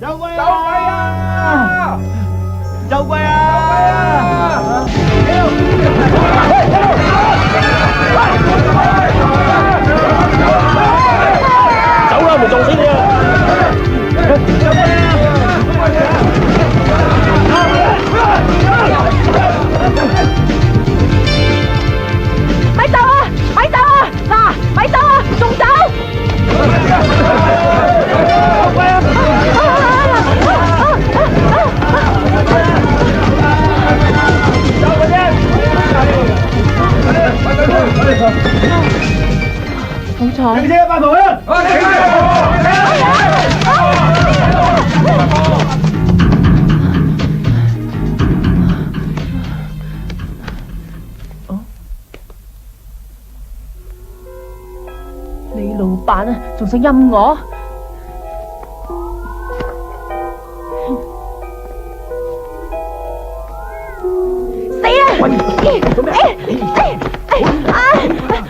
走鬼啊！走鬼啊！走啦，唔撞死你啊！走鬼啊！咪走啊！咪走啊！嗱，咪走啊！仲走！好彩！你車八號啊！你老闆啊，仲想陰我？死啦！做咩？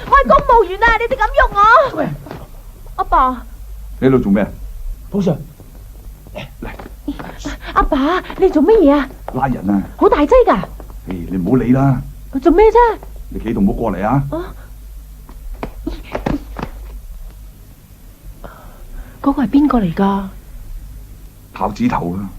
我係公務員啊！你哋咁喐我？阿爸，你喺度做咩啊？寶 Sir，嚟，阿爸，你做乜嘢啊？拉人啊！好大劑㗎！你唔好理啦，做咩啫？你企度唔好過嚟啊！嗰個係邊個嚟㗎？豹子頭啊！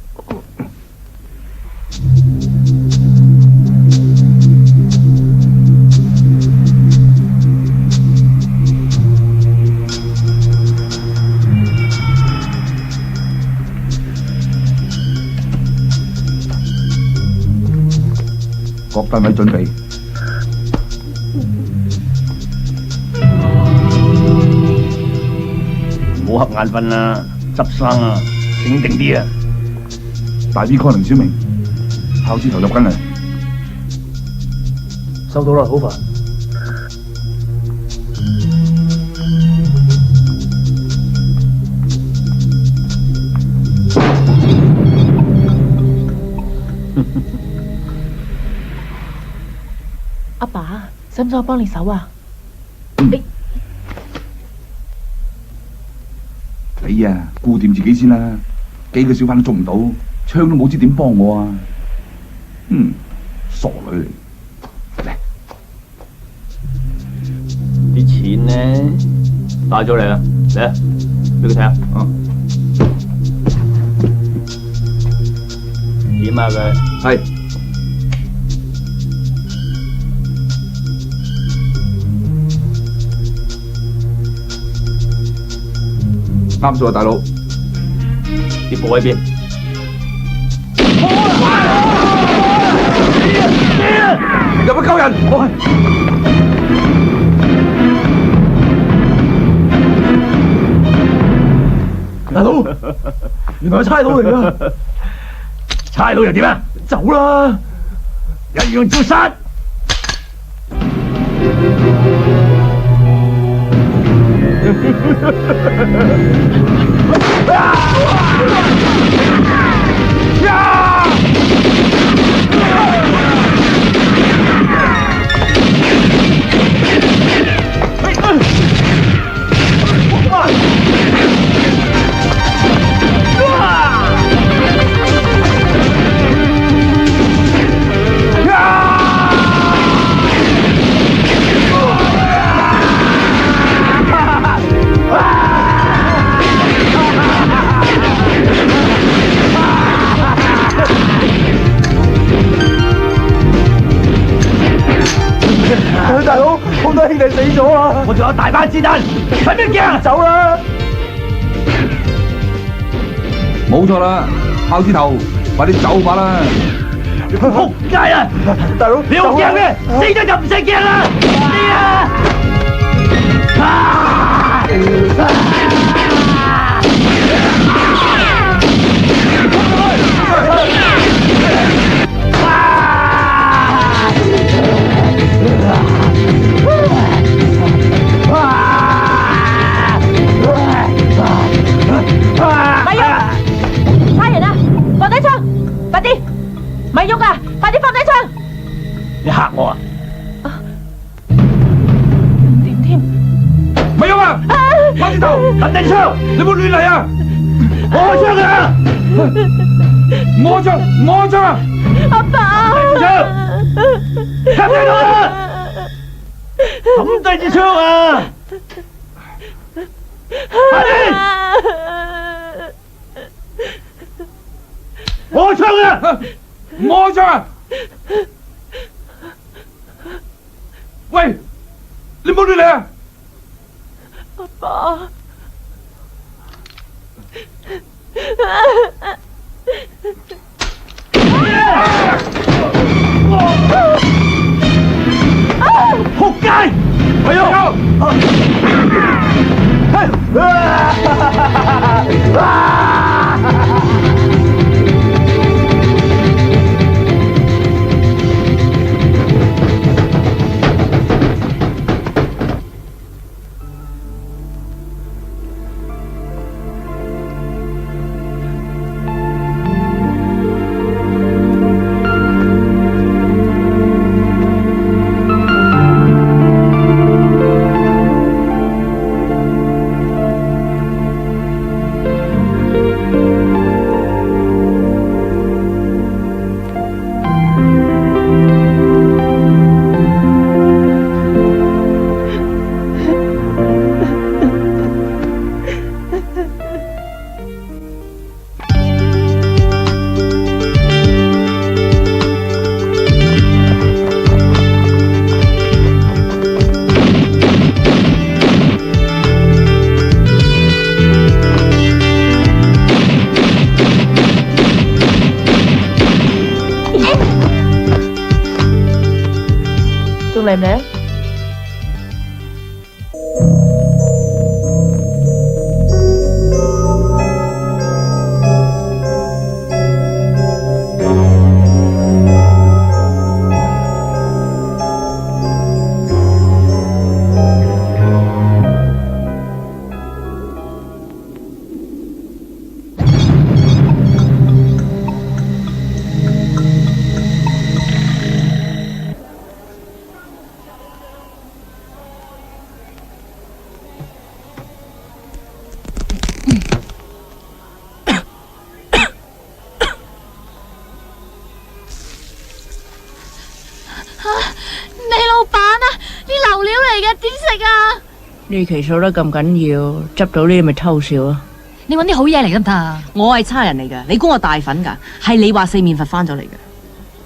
各單位準備。唔好瞌眼瞓啦，執生啊，醒定啲啊！大 V call 凌小明，豹子頭入緊嚟。收到啦，好煩。阿爸，使唔使我幫你手啊？你啊，顧掂自己先啦，幾個小販都捉唔到，槍都冇知點幫我啊！傻女嚟，啲錢呢？帶咗嚟啊！嚟啊，俾佢睇下。點啊佢？係啱數啊，大佬。啲貨喺邊？入去救人！大佬，原來係差佬嚟噶。差佬又點啊？走啦！一樣照殺！大佬，好多兄弟死咗啊！我仲有大把子彈，使咩驚？走啦！冇錯啦，豹子頭，快啲走吧啦！仆街啊！大佬，你好驚咩？死咗就唔使驚啦！咪喐啊！快啲放低槍！你嚇我啊？唔掂添！咪喐啊！豹子頭，等定槍，你冇亂嚟啊！我開槍啊！摸着，摸着，阿爸，聽唔聽到啊？抌低支槍啊！快啲！開槍啊！摸着。喂，你冇亂嚟啊！阿爸，仆街！我有。仲嚟唔嚟？呢期數得咁緊要，執到呢啲咪偷笑啊！你揾啲好嘢嚟得唔得啊？我係差人嚟噶，你估我大份噶？係你話四面佛翻咗嚟嘅，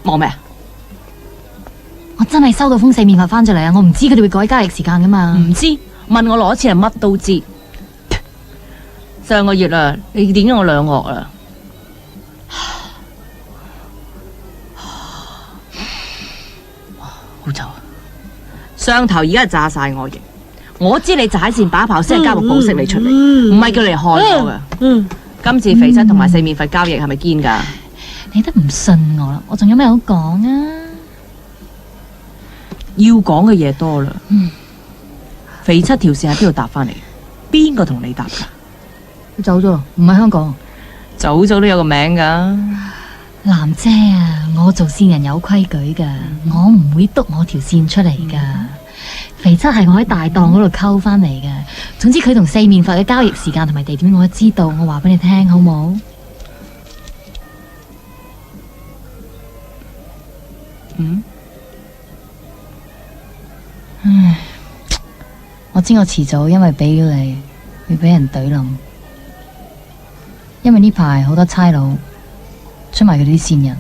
望咩啊？我真係收到封四面佛翻咗嚟啊！我唔知佢哋會改交易時間噶嘛？唔知問我攞錢係乜都知。上個月啊，你點咗我2鑊啦，好臭啊！上頭而家炸晒我型，我知你踩線把炮先係交個保釋你出嚟，唔係叫你害我噶。今次肥七同埋四面佛交易係咪堅噶？你都唔信我啦，我仲有咩好講啊？要講嘅嘢多啦。肥七條線喺邊度搭翻嚟？邊個同你搭噶？佢走咗，唔喺香港。早早都有個名噶。藍姐啊，我做線人有規矩噶，我唔會督我條線出嚟噶。肥七係我喺大檔嗰度溝翻嚟噶。總之佢同四面佛嘅交易時間同埋地點我都知道，我話俾你聽好冇？唉，我知我遲早因為俾咗你，會俾人懟冧。因為呢排好多差佬出埋佢啲線人。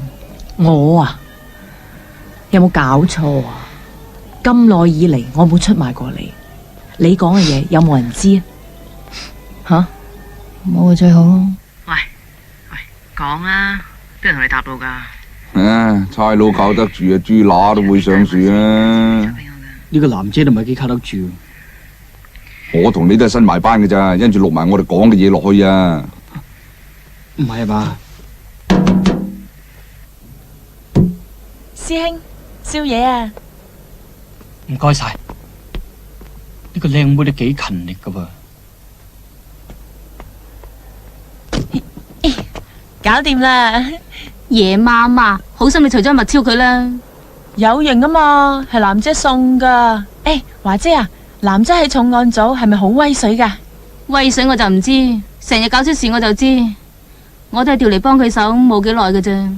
我啊，有冇搞錯啊？咁耐以嚟我冇出賣過你，你講嘅嘢有冇人知啊？吓？冇就最好咯。喂，講啊，邊人同你搭到噶？唉，差佬靠得住啊，豬乸都會上樹啊！呢個藍姐都唔係幾靠得住。我同你都係新埋班嘅咋，因住錄埋我哋講嘅嘢落去啊！唔係吧？師兄，宵夜啊！唔該晒。呢個靚妹都幾勤力噶噃。搞掂啦！夜媽媽，好心你除咗物超佢啦。有型啊嘛，係藍姐送噶。華姐啊，藍姐喺重案組係咪好威水噶？威水我就唔知，成日搞出事我就知。我都係調嚟幫佢手，冇幾耐嘅啫。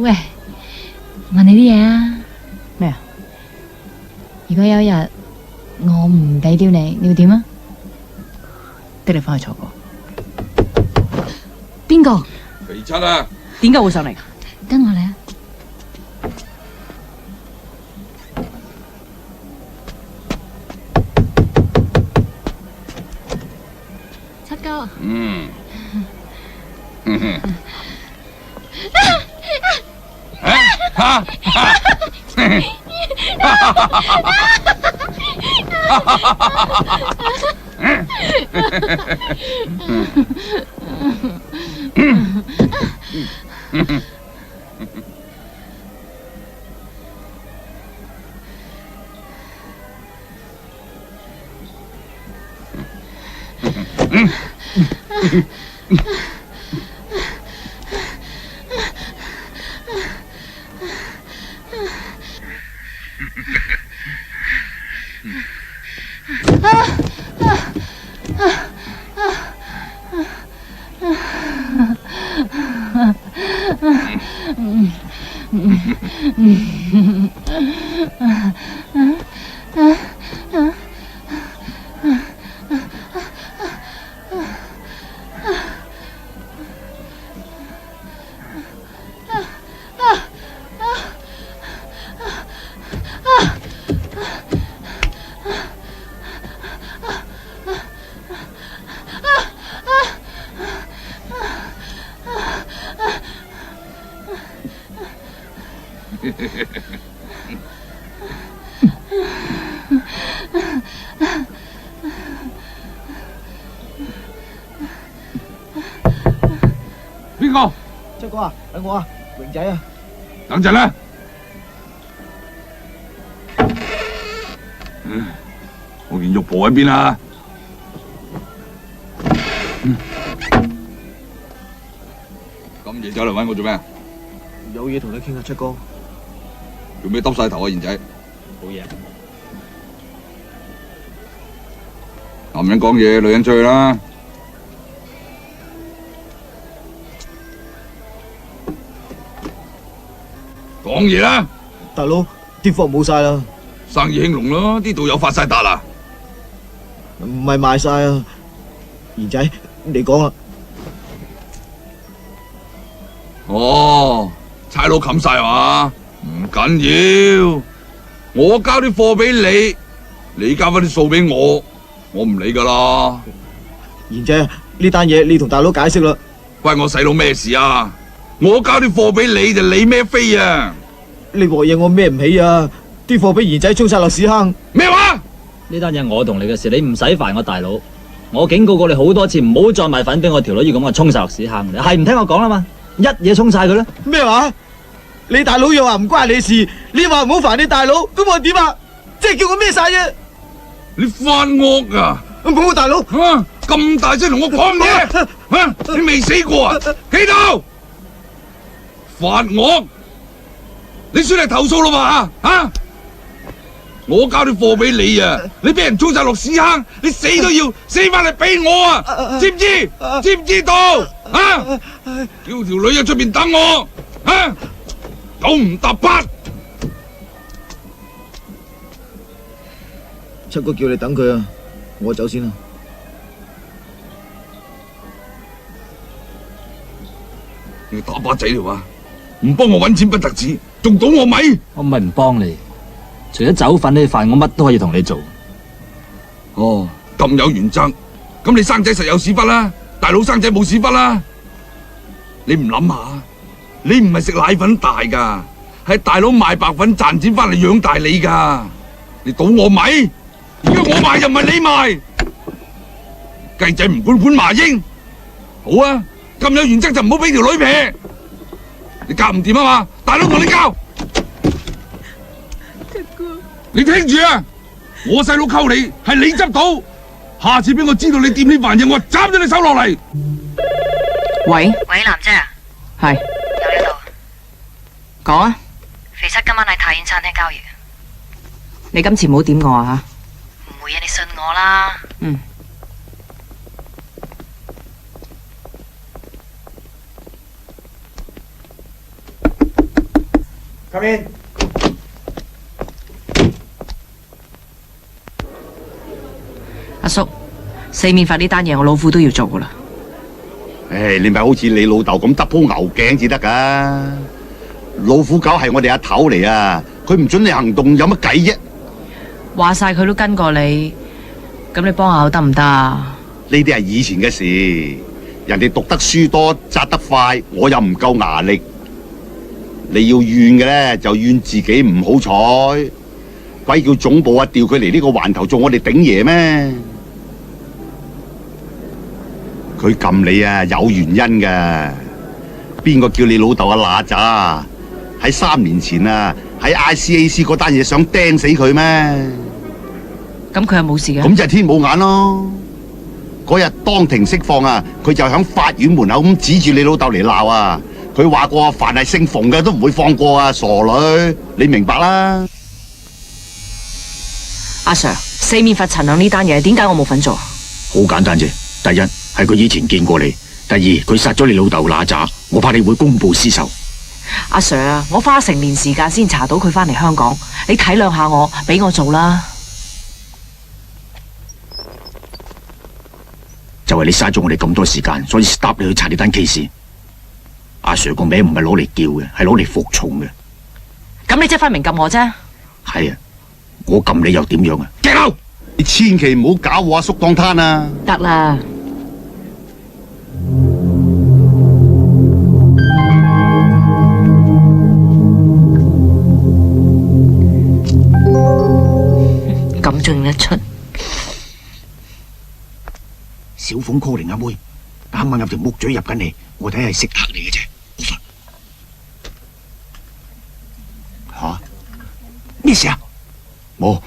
喂，問你啲嘢啊？咩啊？如果有一日我唔俾刁你，你會點啊？的你翻去坐過。邊個？肥七啊！點解會上嚟？跟我嚟啊！七哥。嗯。邊個？七哥啊，係我啊，榮仔啊。等陣啦。我件玉婆喺邊啊？咁夜走嚟搵我做咩？有嘢同你傾下，七哥。做咩耷晒頭啊，賢仔？冇嘢。男人講嘢，女人出去啦。講嘢啦！大佬，啲貨冇晒啦。生意興隆咯，啲道友發晒達啦。唔係賣晒啊，賢仔，你講啦。哦，差佬冚晒嘛？唔緊要，我交啲貨俾你，你交翻啲數俾我，我唔理噶啦。賢仔，呢單嘢你同大佬解釋啦。關我細佬咩事啊？我交啲貨俾你就你孭飛啊！呢鑊嘢我孭唔起啊！啲貨俾賢仔沖晒落屎坑。咩話？呢單嘢我同你嘅事，你唔使煩我大佬。我警告過你好多次，唔好再賣粉俾我條女，要咁啊沖晒落屎坑。你係唔聽我講啦嘛？一嘢沖晒佢啦！咩話？你大佬又話唔關你事，你話唔好煩你大佬，咁我點啊？即係叫我孭晒啫！你翻惡啊！冇大佬，咁大聲同我講嘢，你未死過啊？企度！發惡！你算嚟投訴咯嘛？我交啲貨俾你啊，你俾人沖晒落屎坑，你死都要死翻嚟俾我啊！知唔知？知唔知道？叫條女喺出邊等我，九唔搭八。七哥叫你等佢啊，我走先啦。你打把仔嚟話，唔幫我搵錢不特止，仲倒我米。我唔係唔幫你，除咗走粉呢啲飯，我乜都可以同你做。哦，咁有原則，咁你生仔實有屎忽啦，大佬生仔冇屎忽啦。你唔諗下，你唔係食奶粉大噶，係大佬賣白粉賺錢翻嚟養大你噶。你倒我米，而家我賣又唔係你賣，雞仔唔管管麻鷹。好啊，咁有原則就唔好俾條女撇。你教唔掂啊嘛，大佬同你教。你聽住啊！我細佬溝你係你執到，下次俾我知道你掂呢飯嘢，我斬咗你手落嚟。喂，喂，藍姐啊，係有呢度。講啊。肥七今晚喺太燕餐廳交易。你今次唔好點我啊唔會啊，你信我啦。嗯。Come in。阿叔，四面佛呢單嘢我老虎都要做噶啦。唉，你咪好似你老豆咁得鋪牛頸至得噶。老虎狗係我哋阿頭嚟啊，佢唔准你行動，有乜計啫？話晒佢都跟過你，咁你幫下我得唔得啊？呢啲係以前嘅事，人哋讀得書多，紮得快，我又唔夠牙力。你要怨嘅咧，就怨自己唔好彩。鬼叫總部啊，調佢嚟呢個環頭做我哋頂爺咩？佢撳你啊，有原因噶。邊個叫你老豆啊嗱喳？喺3年前啊，喺 ICAC 嗰單嘢想釘死佢咩？咁佢有冇事嘅？咁就係天冇眼咯。嗰日當庭釋放啊，佢就喺法院門口咁指住你老豆嚟鬧啊！佢話過，凡係姓馮嘅都唔會放過啊，傻女，你明白啦？阿 Sir， 四面佛陳亮呢單嘢，點解我冇份做？好簡單啫。第一係佢以前見過你，第二佢殺咗你老豆嗱喳，我怕你會公報私仇。阿 Sir 啊，我花成年時間先查到佢翻嚟香港，你體諒下我，俾我做啦。就係你嘥咗我哋咁多時間，所以 stop 你去查呢單 case。阿 Sir 個名唔係攞嚟叫嘅，係攞嚟服從嘅。咁你即係分明撳我啫。係啊，我撳你又點樣啊？隻佬，你千祈唔好搞我阿叔當攤啊！得啦。咁仲一出？小鳳 calling 阿妹，啱啱有條木嘴入緊嚟，我睇係食客嚟嘅啫。吓？咩事啊？冇，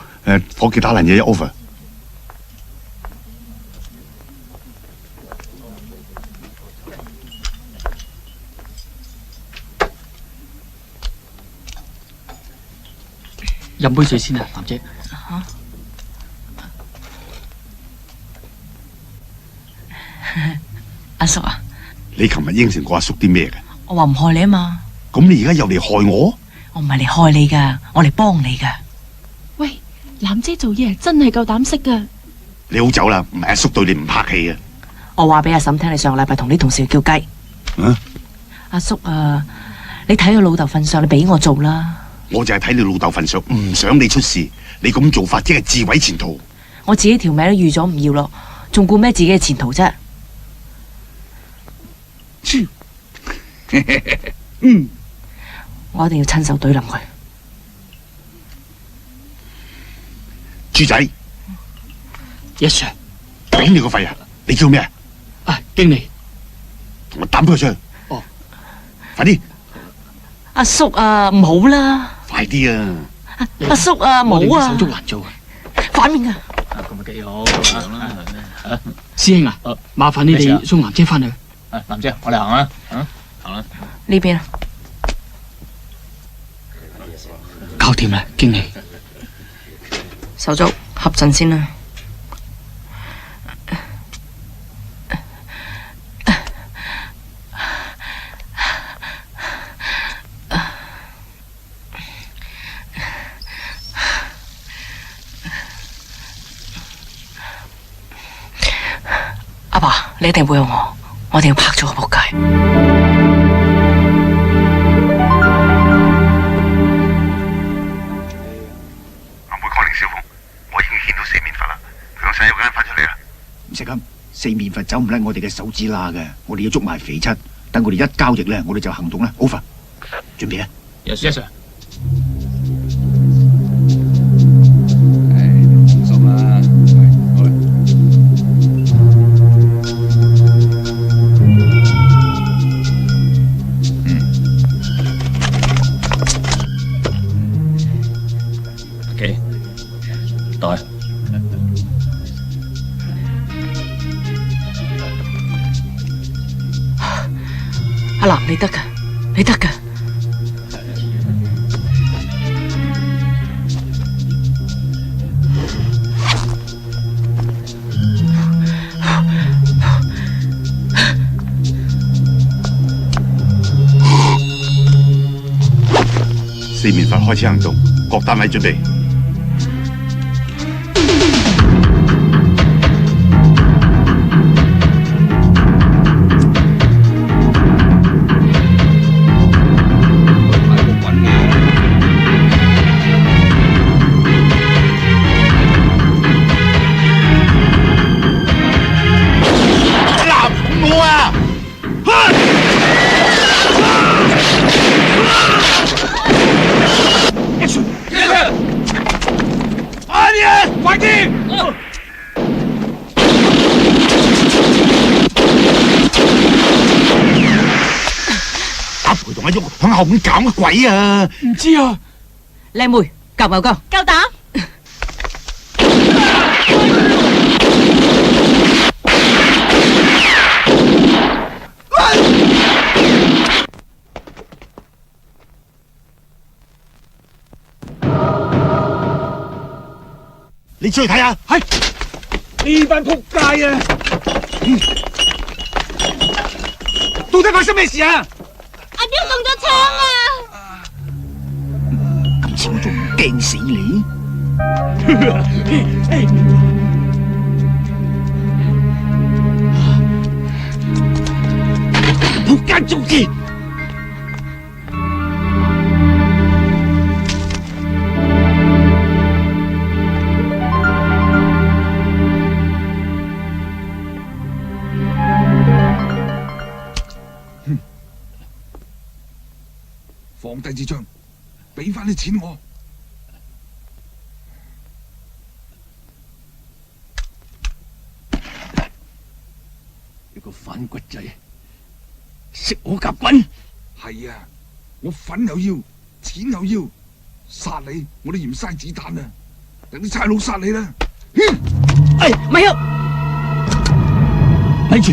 伙計打爛嘢 over。飲杯水先啊，藍姐。阿叔啊，你琴日應承過阿叔啲咩嘅？我話唔害你啊嘛。咁你而家又嚟害我？我唔係嚟害你噶，我嚟幫你噶。喂，藍姐做嘢真係夠膽識噶。你好走啦，唔係阿叔對你唔客氣啊！我話俾阿嬸聽，你上個禮拜同啲同事叫雞。阿叔啊，你睇佢老豆份上，你俾我做啦。我就係睇你老豆份上，唔想你出事。你咁做法即係自毀前途。我自己條命都預咗唔要咯，仲顧咩自己嘅前途啫？我一定要親手懟冧佢。豬仔 Yes sir。頂你個肺啊！你叫咩啊？啊，經理。同我抌佢出去。哦，快啲！阿叔啊，唔好啦！快啲啊！阿叔啊，唔好啊！手足難做啊！反面啊！咁咪幾好師兄啊，麻煩你哋送藍姐翻去。藍姐，我哋行啦，行啦。呢邊啊，搞掂啦，經理。手足合陣先啦。阿爸，你一定會有我一定要拍咗個仆街。阿妹 calling 小鳳，我已經見到四面佛啦，佢向洗手間翻出嚟啦。唔使咁，四面佛走唔甩我哋嘅手指罅嘅，我哋要捉埋肥七，等佢哋一交易咧，我哋就行動啦。over，準備啊 Yes sir。放心啦，OK，袋。阿南，你得噶，你得噶。四面佛開始行動，各單位準備。向後面搞乜鬼啊？唔知啊。靚妹，夠唔夠？夠膽？你出去睇下。係呢班仆街啊！到底發生咩事啊？阿彪中咗槍啊！今次我仲唔驚死你？仆街中箭！放低支槍，俾翻啲錢我。你個反骨仔，識我夾棍？係啊，我粉又要，錢又要，殺你我都嫌嘥子彈啊！等啲差佬殺你啦！哎，咪喐！咪住！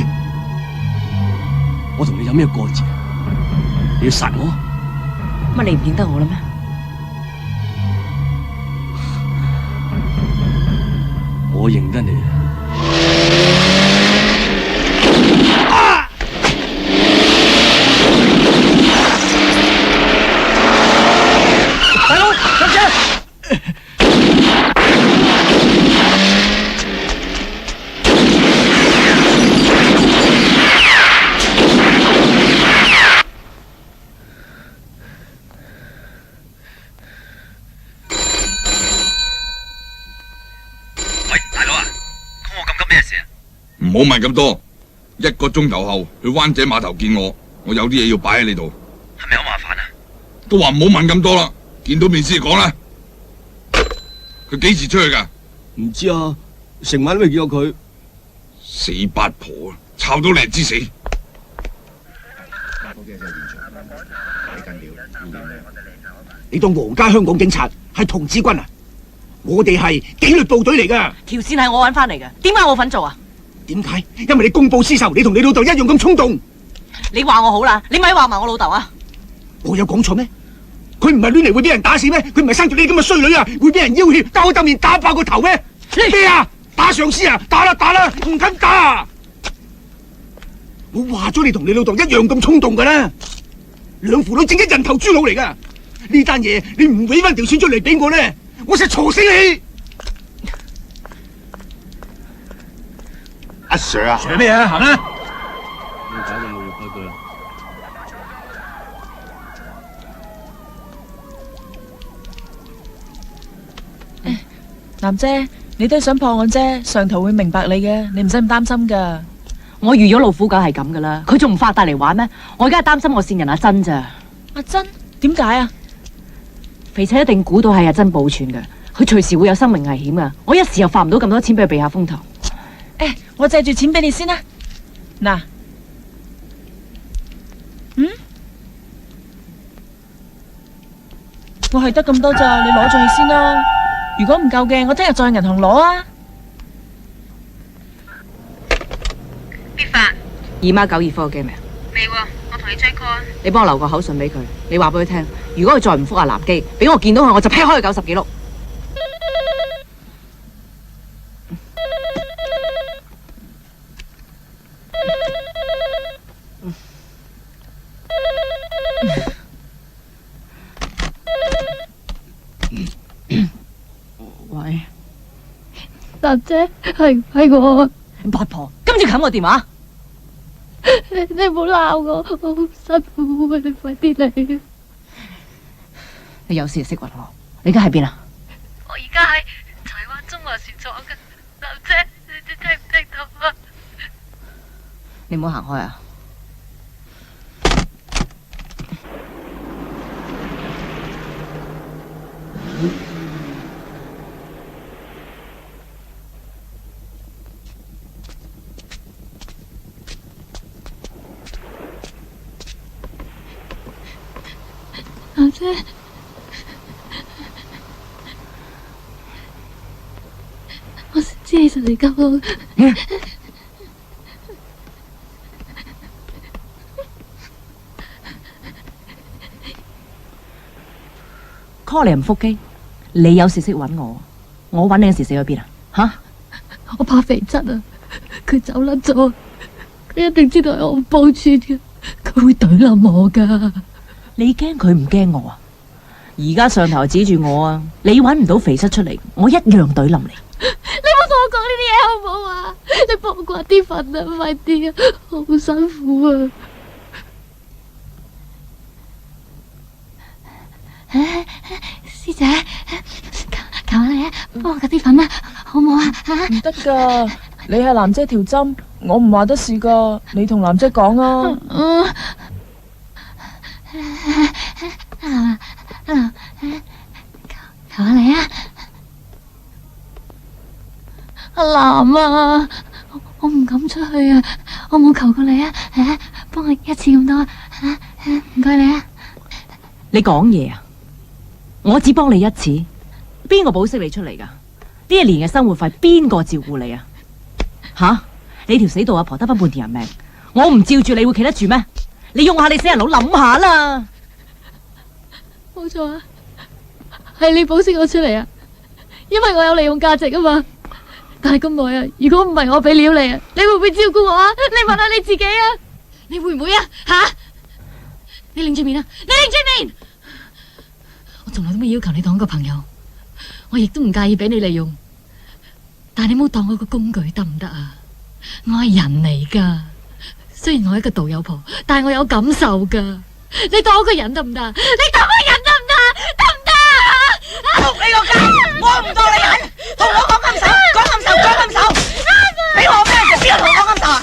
我同你有咩過節？你要殺我？乜你唔認得我啦咩？我認得你大佬，上車！唔好問咁多，1個鐘頭後去灣仔碼頭見我，我有啲嘢要擺喺你度。係咪好麻煩啊？都話唔好問咁多啦，見到面先講啦。佢幾時出去㗎？唔知啊，成晚都未見過佢。死八婆啊，抄到你知死！你當皇家香港警察係童子軍啊？我哋係紀律部隊嚟噶。條線係我揾翻嚟嘅，點解我份做啊？點解？因為你公報私仇，你同你老豆一樣咁衝動。你話我好啦，你咪話埋我老豆啊！我有講錯咩？佢唔係亂嚟會俾人打死咩？佢唔係生住你咁嘅衰女啊，會俾人要挾兜兜面打爆個頭咩？咩啊？打上司啊？打啦打啦，唔敢打啊！我話咗你同你老豆一樣咁衝動噶啦，兩父女正一人頭豬腦嚟噶。呢單嘢你唔搲翻條線出嚟俾我咧，我實嘈死你！阿 Sir 啊， Sir 咩啊？行啦！你搞到冇要規矩啦！南姐，你都係想破案啫，上頭會明白你嘅，你唔使咁擔心噶。我預咗老虎狗係咁噶啦，佢仲唔發達嚟玩咩？我而家係擔心我線人阿珍咋。阿珍點解啊？肥仔一定估到係阿珍保存嘅，佢隨時會有生命危險啊！我一時又發唔到咁多錢俾佢避下風頭。我借住錢俾你先啦。嗱，我係得咁多咋，你攞咗去先啦。如果唔夠嘅，我聽日再去銀行攞啊。必發姨媽9 2科嘅未啊？未喎，我同你追 call 啊。你幫我留個口信俾佢，你話俾佢聽，如果佢再唔覆阿南基，俾我見到佢，我就劈開佢90幾碌。喂，娜姐，係我啊！八婆，今次冚我電話，你唔好鬧我，我好辛苦啊！你快啲嚟！你有事就識搵我。你而家喺邊啊？我而家喺柴灣中華船廠嘅，男姐，你聽唔聽到啊？你唔好行開啊！娜姐，我先知你就嚟救我。call 你唔覆機，你有事識搵我，我搵你嗰時死咗邊啊？吓！我怕肥質啊，佢走甩咗，佢一定知道係我報串嘅，佢會懟冧我噶。你驚佢唔驚我啊？而家上頭指住我啊！你搵唔到肥室出嚟，我一樣懟冧你。你唔好同我講呢啲嘢好唔好啊？你幫我刮啲粉啊，快啲啊！我好辛苦啊！師姐，求下你啊，幫我刮啲粉啊，好唔好啊？唔得噶，你係男姐條針，我唔話得事噶。你同男姐講啊。求下你啊，阿南啊，我唔敢出去啊，我冇求過你啊，幫我一次咁多啊，唔該你啊。你講嘢啊！我只幫你一次，邊個保釋你出嚟噶？呢一年嘅生活費邊個照顧你啊？吓！你條死道阿婆得翻半條人命，我唔照住你會企得住咩？你用下你死人腦諗下啦！冇錯啊，係你保釋我出嚟啊，因為我有利用價值啊嘛。但係咁耐啊，如果唔係我俾料你啊，你會唔會照顧我啊？你問下你自己啊，你會唔會啊？吓！你擰住面啊！你擰住面！我從來都冇要求你當一個朋友，我亦都唔介意俾你利用，但係你唔好當我個工具得唔得啊？我係人嚟噶，雖然我係一個導遊婆，但係我有感受噶。你當我個人得唔得？你當我人得唔得？得唔得啊？仆你個街！我唔當你人，同我講感受，講感受，講感受，俾我咩事？邊個同我講感受啊？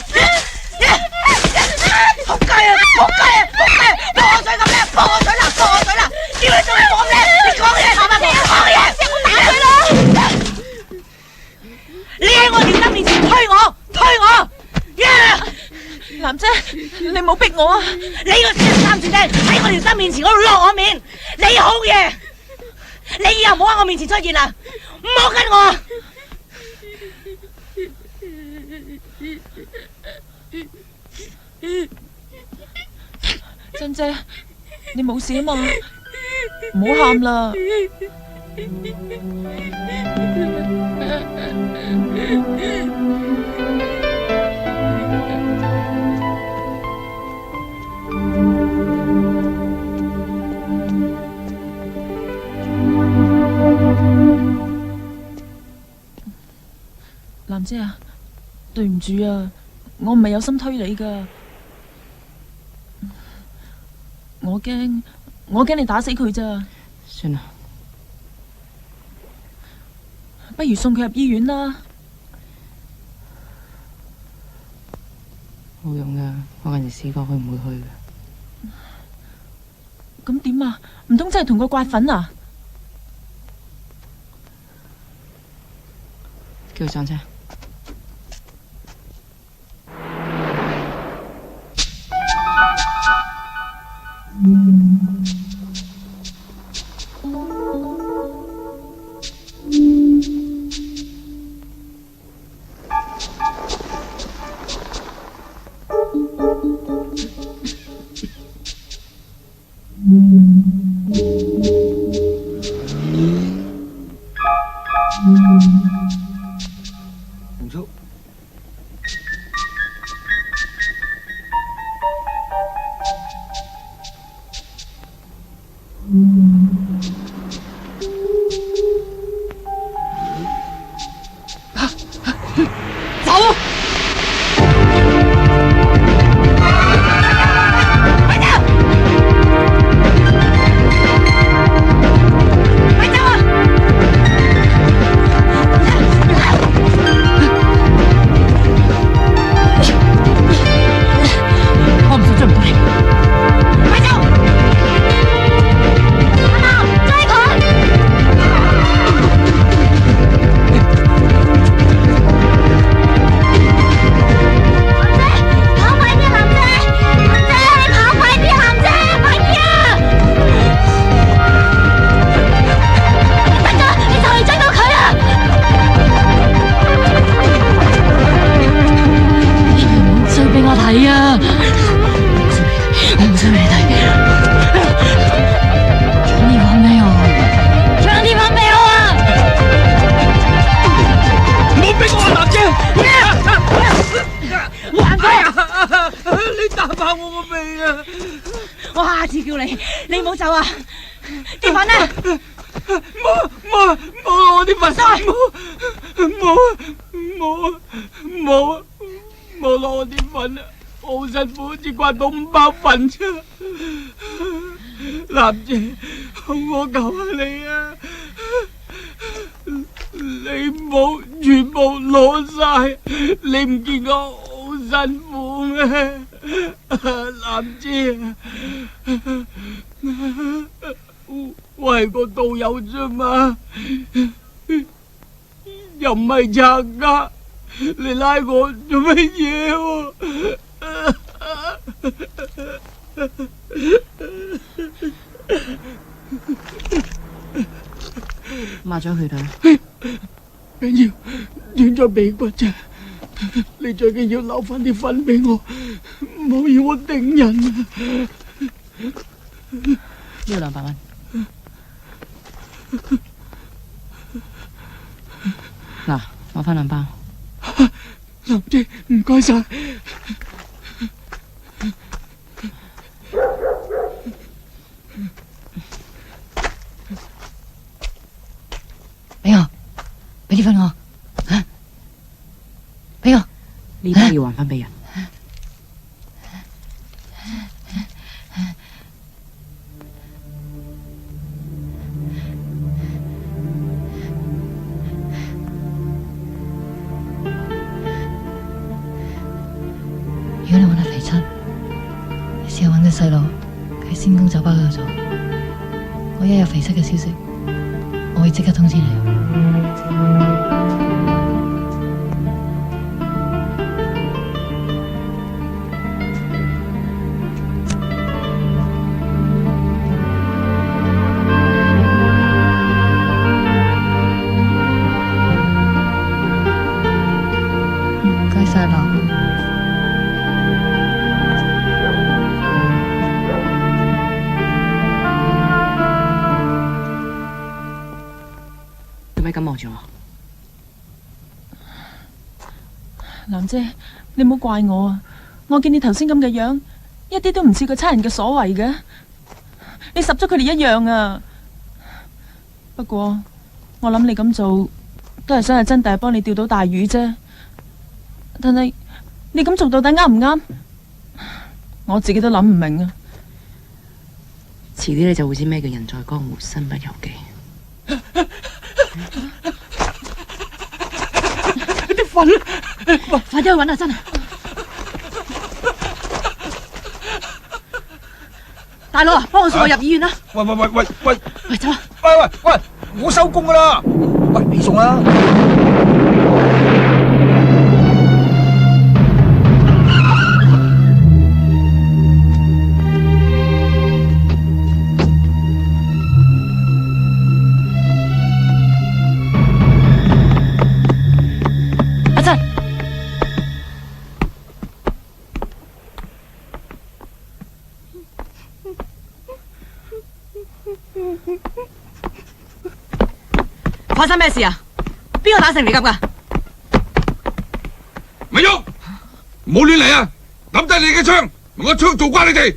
仆街啊！仆街啊！仆街啊！破我嘴咁叻，破我嘴啦！破我嘴啦！叫你做咩講咩？你講嘢，阿媽講嘢，我打佢啦！你喺我條燈面前推我，推我！男姐，你冇逼我啊！你個死人三字釘喺我條燈面前嗰度落我面，你好嘢！你以後唔好喺我面前出現啦，唔好跟我。珍姐，你冇事啊嘛？唔好喊啦！男姐啊，對唔住啊，我唔係有心推你噶，我驚你打死佢咋。算啦，不如送佢入醫院啦。冇用噶，我嗰陣時試過，佢唔會去嘅。咁點啊？唔通真係同佢刮粉啊？叫佢上車。洪叔，次叫你，你唔好走啊！啲粉啊！冇我啲粉，冇攞我啲粉啊！我好辛苦，只刮到5包粉啫。男姐，我求下你啊！你唔好全部攞晒，你唔見我好辛苦咩？男姐啊，我係個導遊啫嘛，又唔係賊家，你拉我做乜嘢喎？抹咗血啦，緊要斷咗鼻骨啫，你最緊要留翻啲粉俾我，唔好要我頂人啊！呢度200蚊。嗱，攞翻2包。林姐，唔該晒。俾我，俾啲粉我，吓，俾我。呢包要還翻俾人。如果你揾到肥七，你試下揾個細路喺仙宮酒吧嗰度做。我一有肥七嘅消息，我會即刻通知你。唔該晒劉。做咩咁望住我？蘭姐，你唔好怪我啊！我見你頭先咁嘅樣，一啲都唔似個差人嘅所為嘅，你十足佢哋一樣啊！不過我諗你咁做都係想係真大幫你釣到大魚啫。但係你咁做到底啱唔啱？我自己都諗唔明啊！遲啲你就會知咩叫人在江湖身不由己。啲粉，快啲去揾阿珍啊！大佬啊，幫我送我入醫院啦！喂，喂，走啊！喂，我收工噶啦！喂，你送啦！阿珍，發生咩事啊？邊個打成你咁噶？咪喐！唔好亂嚟啊！抌低你嘅槍，用個槍做瓜你哋！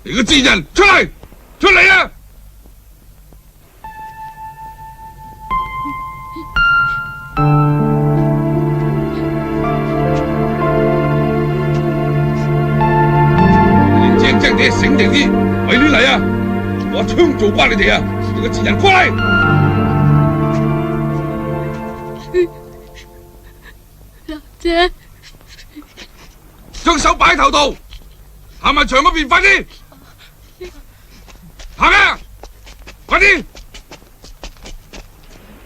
你個賤人，出嚟！出嚟啊！你正正地醒定啲，咪亂嚟啊！我槍做瓜你哋啊！你個賤人，過嚟！姐，將手擺喺頭度，行埋牆嗰邊，快啲！行啊！快啲！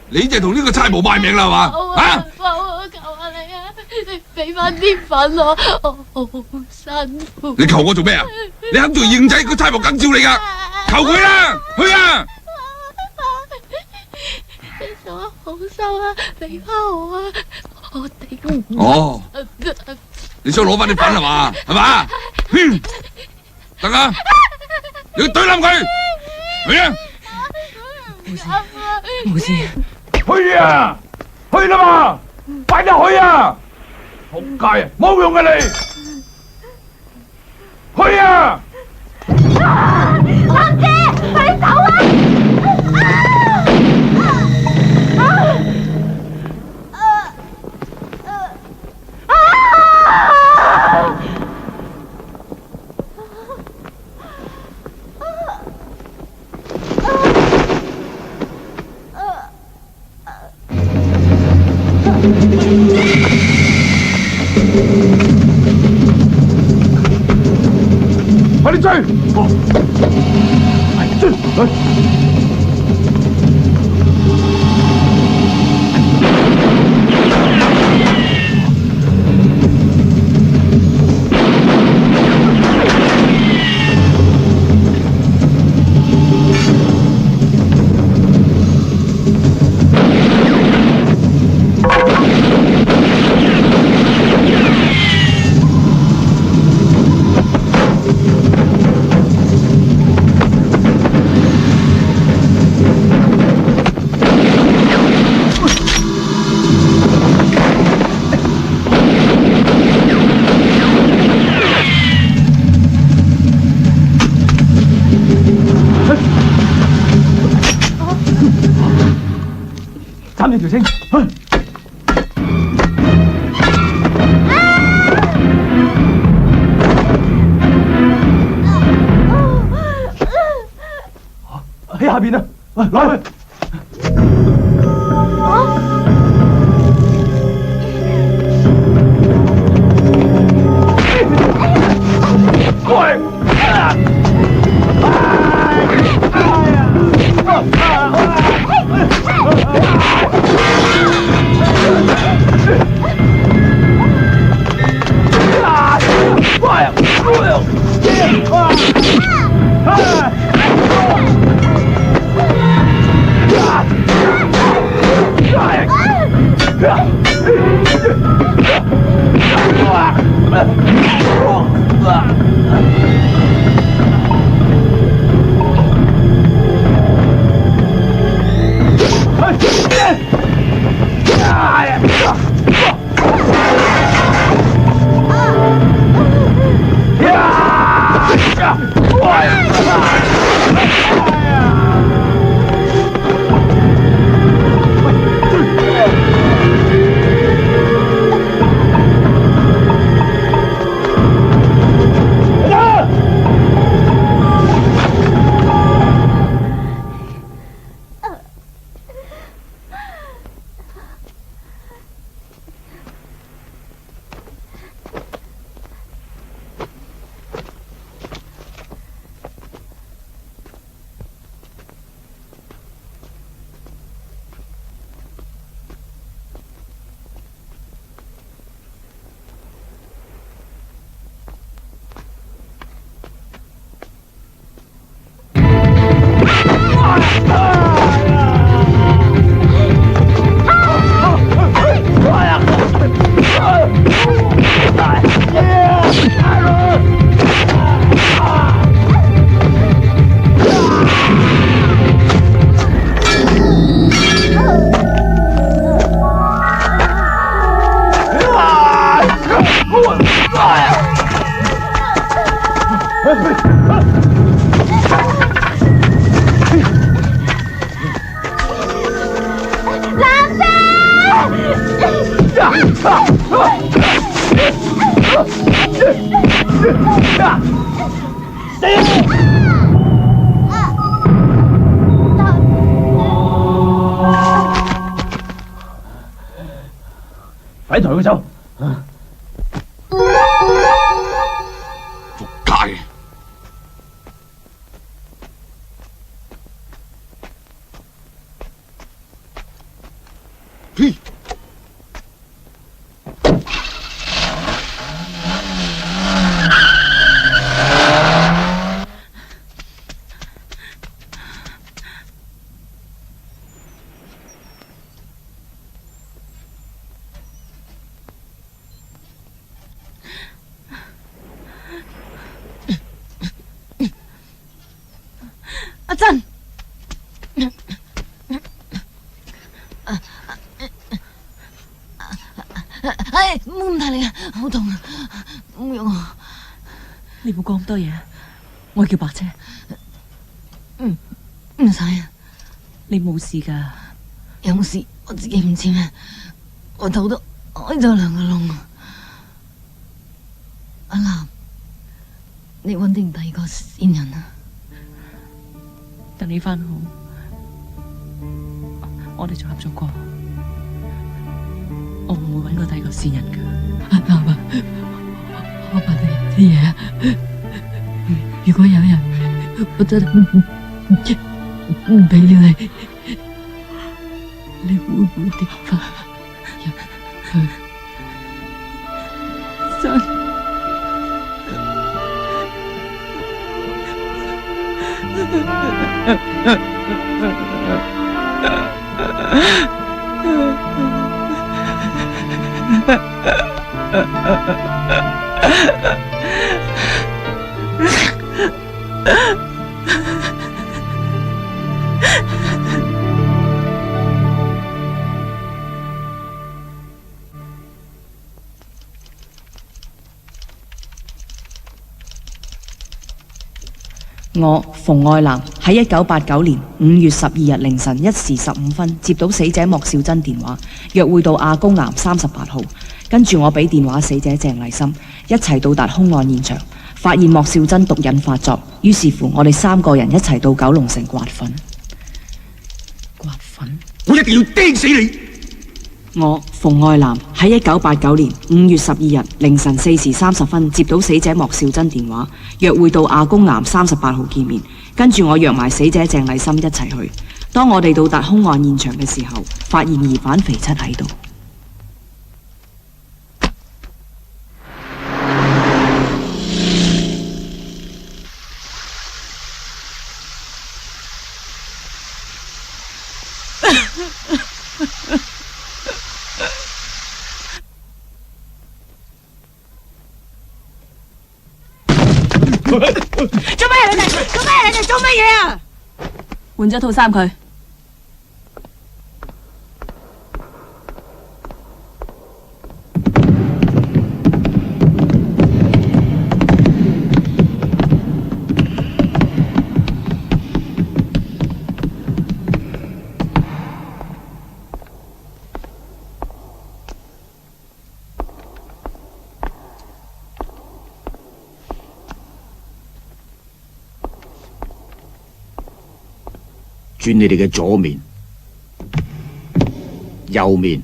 你就同呢個差無賣命啦，係嘛？啊！我求下你啊！你俾翻啲粉我好辛苦。你求我做咩啊？你肯做認仔，個差無梗照你噶！求佢啦，去啊！你做好收啊！俾翻我啊！我頂唔住。哦，你想攞翻啲粉係嘛？係嘛？得啊！你要懟冧佢，去啊！冇事。去啊！去啦嘛！快啲去啊！仆街啊！冇用嘅你！去啊！藍姐，快啲走啊！快啲追！係追！斬你條繩！喺下邊啊！攞去！快抬佢走！仆街！呸！阿珍，唉，冇咁大力啊，好痛啊，唔用我。你唔好講咁多嘢，我叫白車。唔使啊，你冇事㗎。有冇事我自己唔知咩，我肚都開咗2個窿。阿南，你揾定第2個先人啊？等你翻好，我哋仲合作過，我唔會揾過第2個先人㗎。阿南啊，我問你啲嘢啊，如果有人我真係唔俾了你，你會唔會跌翻入去？真。我馮愛蘭喺1989年5月12日凌晨1時15分接到死者莫少珍電話，約會到亞公南38號。跟住我俾電話死者鄭麗心，一齊到達兇案現場，發現莫少珍毒癮發作，於是乎我哋3個人一齊到九龍城刮粉。刮粉？我一定要釘死你！我馮愛蘭喺1989年5月12日凌晨4時30分接到死者莫少珍電話，約會到亞公南38號見面。跟住我約埋死者鄭麗心一齊去。當我哋到達兇案現場嘅時候，發現疑犯肥七喺度。做咩啊你哋？做咩啊你哋？做乜嘢啊？換咗套衫佢。轉你哋嘅左面、右面、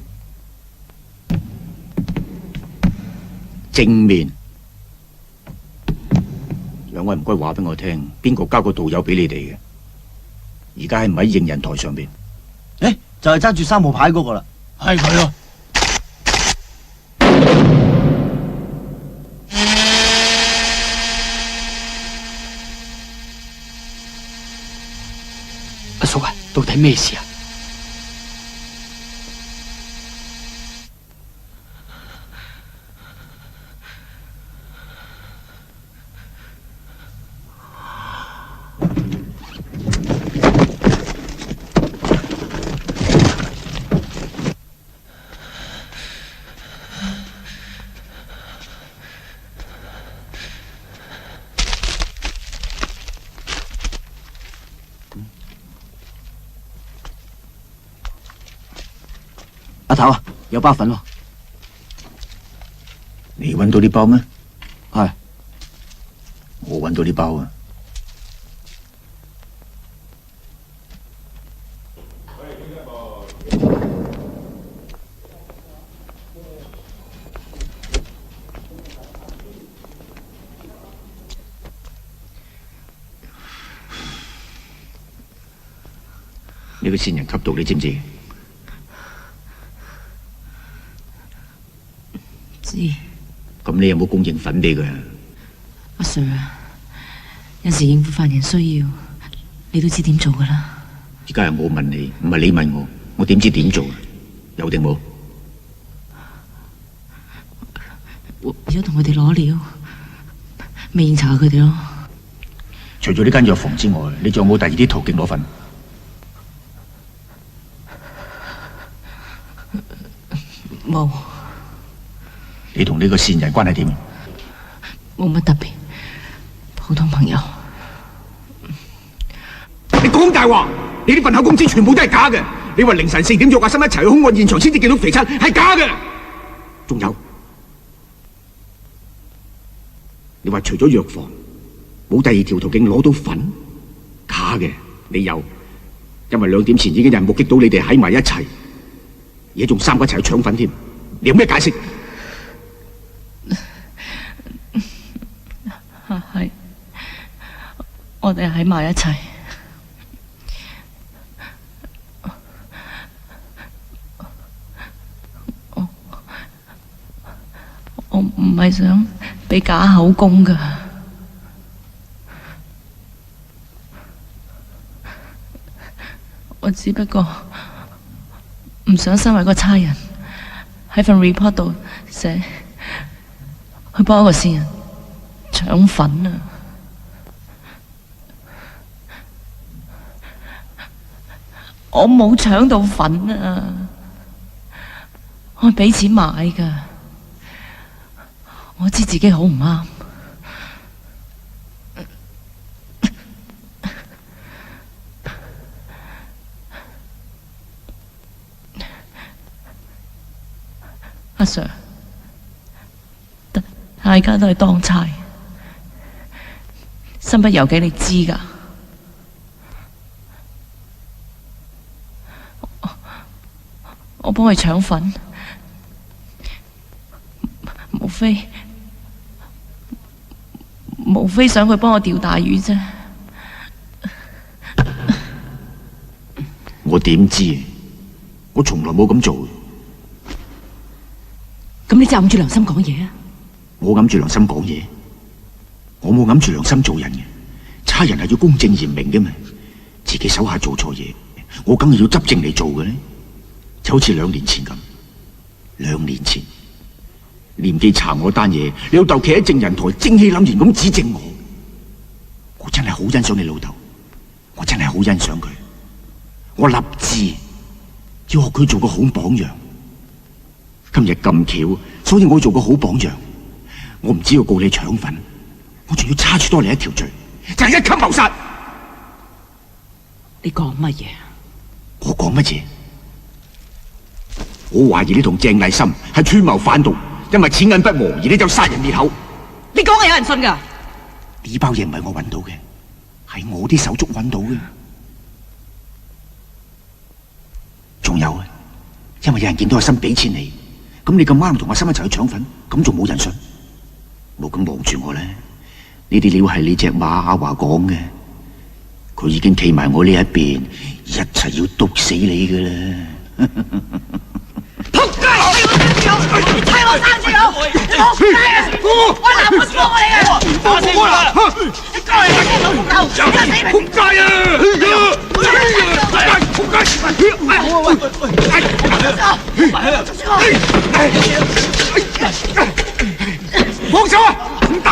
正面，兩位唔該話俾我聽，邊個交個道友俾你哋嘅？而家喺唔喺認人台上邊？就係揸住3號牌嗰個啦，係佢咯。阿叔啊，到底咩事啊？阿頭啊，有包粉喎。你揾到啲包咩？係，我揾到啲包啊。呢個線人吸毒，你知唔知？知。咁你有冇供應粉俾佢啊？阿 Sir 啊，有時應付犯人需要，你都知點做噶啦。而家係我問你，唔係你問我，我點知點做啊？有定冇？為咗同佢哋攞料，咪應酬下佢哋咯。除咗呢間藥房之外，你仲有冇第二啲途徑攞粉？冇。你同呢個線人關係點？冇乜特別，普通朋友。大話，你呢份口供資全部都係假嘅。你話凌晨4點約阿心一齊去兇案現場先至見到肥親，係假嘅。仲有，你話除咗藥房冇第二條途徑攞到粉，假嘅。你有，因為2點前已經有人目擊到你哋喺埋一齊，而家仲3個一齊去搶粉添。你有咩解釋？係，我哋喺埋一齊。我唔係想俾假口供㗎，我只不過唔想身為個差人喺份 report 度寫去幫一個線人搶粉啊！我冇搶到粉啊，我係俾錢買㗎。我知自己好唔啱，阿 Sir， 大家都係當差，身不由己，你知㗎。我幫佢搶粉，無非想佢幫我釣大魚啫。我點知？我從來冇咁做。咁你就揞住良心講嘢啊？我揞住良心講嘢，我冇揞住良心做人嘅。差人係要公正嚴明嘅嘛，自己手下做錯嘢，我梗係要執正嚟做嘅咧。就好似2年前咁，2年前。廉記查我單嘢，你老豆企喺證人台，正氣凜然咁指證我。我真係好欣賞你老豆，我真係好欣賞佢。我立志要學佢做個好榜樣。今日咁巧，所以我要做個好榜樣。我唔只要告你搶粉，我仲要叉住多你一條罪，就係1級謀殺。你講乜嘢？我講乜嘢？我懷疑你同鄭麗心係串謀販毒。因為錢銀不和，而你就殺人滅口。你講係有人信噶？呢包嘢唔係我揾到嘅，係我啲手足揾到嘅。仲有啊，因為有人見到阿心俾錢你，咁你咁啱同阿心一齊去搶粉，咁仲冇人信。冇咁望住我咧，呢啲料係你隻馬阿華講嘅，佢已經企埋我呢一邊，一齊要毒死你噶啦。仆街！你砌我生豬友！你仆街啊！我男我幫你啊！幫我啦！你過嚟啊！老公頭，仆街啊！仆街！放手啊！唔打！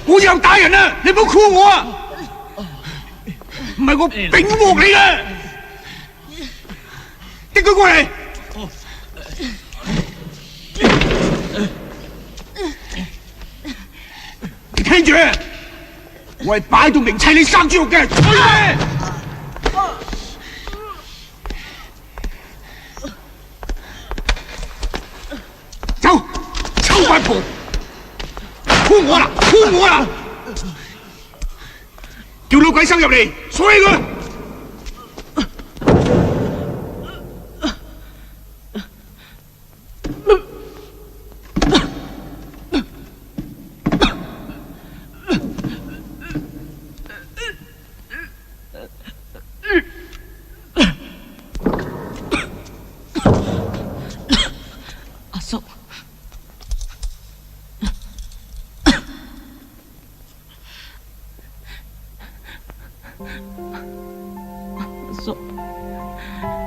我以後打人啊！你唔好箍我啊！唔係我丙鑊你嘅。拎佢過嚟！你聽住，我係擺到明砌你生豬肉嘅，吹咩？走，臭八婆，箍我啦，箍我啦！叫老鬼收入嚟，鎖起佢！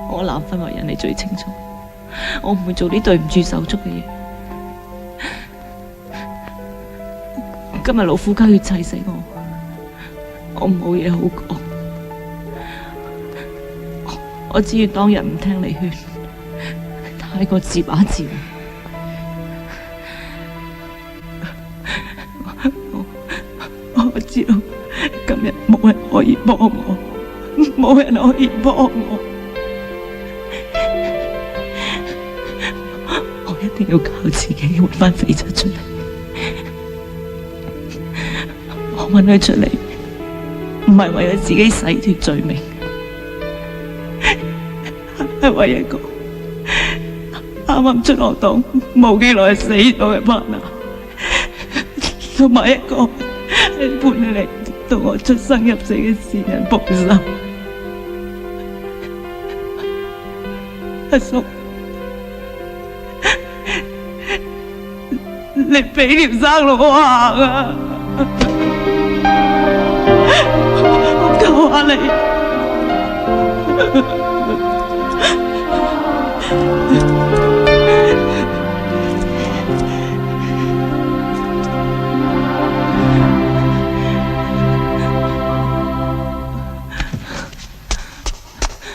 我男婚為人，你最清楚，我唔會做啲對唔住手足嘅嘢。今日老夫家要砌死我冇嘢好講，我只要當日唔聽你勸，太過自把自為。我知道可以幫我，冇人可以幫我。我一定要靠自己揾翻肥七出嚟。我揾佢出嚟，唔係為咗自己洗脫罪名，係為一個啱啱出學堂冇幾耐死咗嘅 partner， 同埋一個係搬嚟同我出生入死嘅善人報仇。阿叔，你俾條生路我行啊！求下你。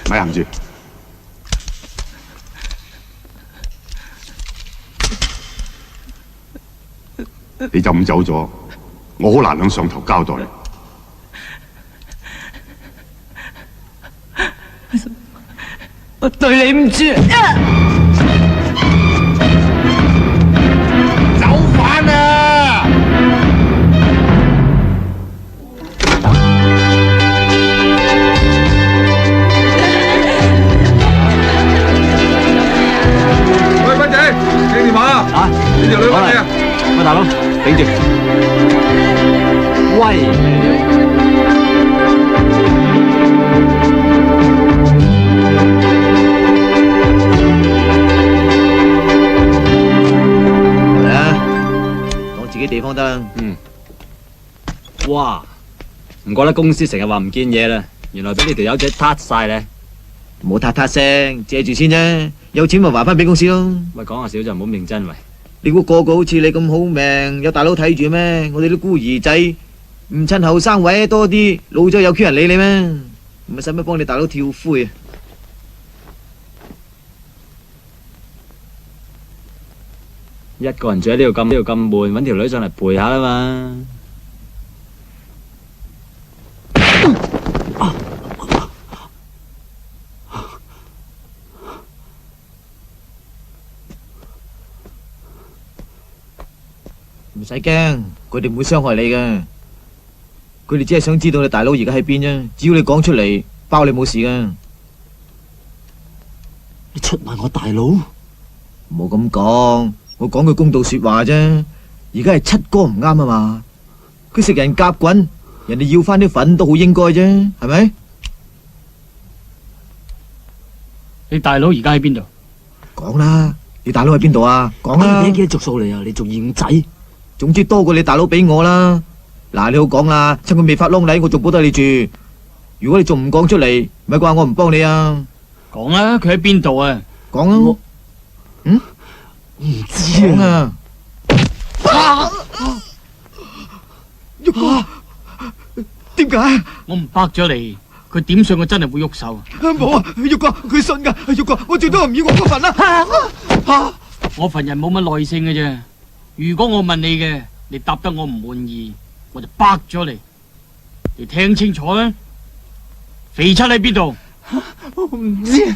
咪含住，你就咁走咗，我好難向上頭交代。我對你唔住。走反啊！喂，斌仔，聽電話啊！啊，你條女揾你啊！喂，大佬，頂住。喂。自己地方得啦。哇，唔怪得公司成日話唔見嘢啦，原來俾你條友仔撻晒咧。冇嗒聲，借住先啫，有錢咪還翻俾公司咯。喂，講下少就唔好咁認真喂。你估個個好似你咁好命，有大佬睇住咩？我哋啲孤兒仔唔趁後生位多啲，老咗有缺人理你咩？唔係使乜幫你大佬跳灰啊？一個人住喺呢度咁悶，搵條女上嚟陪下啦嘛。唔使驚，佢哋唔會傷害你嘅。佢哋只係想知道你大佬而家喺邊啫。只要你講出嚟，包你冇事噶。你出賣我大佬？唔好咁講。我講句公道說話啫，而家係七哥唔啱啊嘛，佢食人夾滾，人哋要翻啲粉都好應該啫，係咪？你大佬而家喺邊度？講啦，你大佬喺邊度啊？講啦。俾幾多着數你啊？你仲二五仔？總之多過你大佬俾我啦。嗱，你好講啦，趁佢未發窿禮，我仲保得你住。如果你仲唔講出嚟，咪怪我唔幫你啊。講啦，佢喺邊度啊？講啊。嗯？唔知啊！玉哥，點解？我唔白咗你，佢點上我真係會喐手。冇啊，玉哥，佢信噶，玉哥，我最多唔要我嗰份啦。我份人冇乜耐性嘅啫。如果我問你嘅，你答得我唔滿意，我就白咗你。你聽清楚啦，肥七喺邊度？我唔知。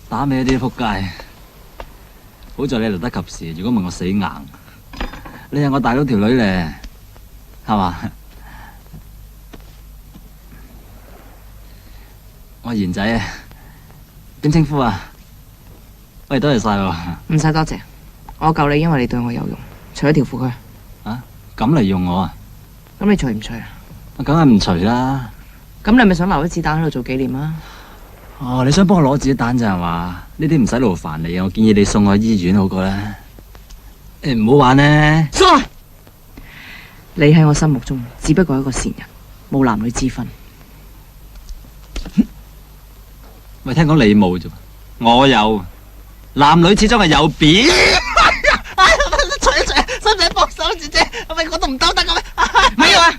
打尾啲仆街，好在你嚟得及時，如果唔係我死硬。你係我大佬條女咧，係嘛？我賢仔啊，點稱呼啊？喂，多謝晒喎。唔使多謝，我救你，因為你對我有用。除咗條褲佢。啊？咁嚟用我啊？咁你除唔除啊？梗係唔除啦。咁你咪想留啲子彈喺度做紀念啊？哦，你想幫我攞子彈咋係嘛？呢啲唔使勞煩你啊，我建議你送我去醫院好過啦。唔好玩呢。錯！你喺我心目中只不過係一個善人，冇男女之分。喂，聽講你冇啫，我有。男女始終係有別。除一除，使唔使幫手，姐姐？喂，我都唔兜得嘅咩？咪要啊！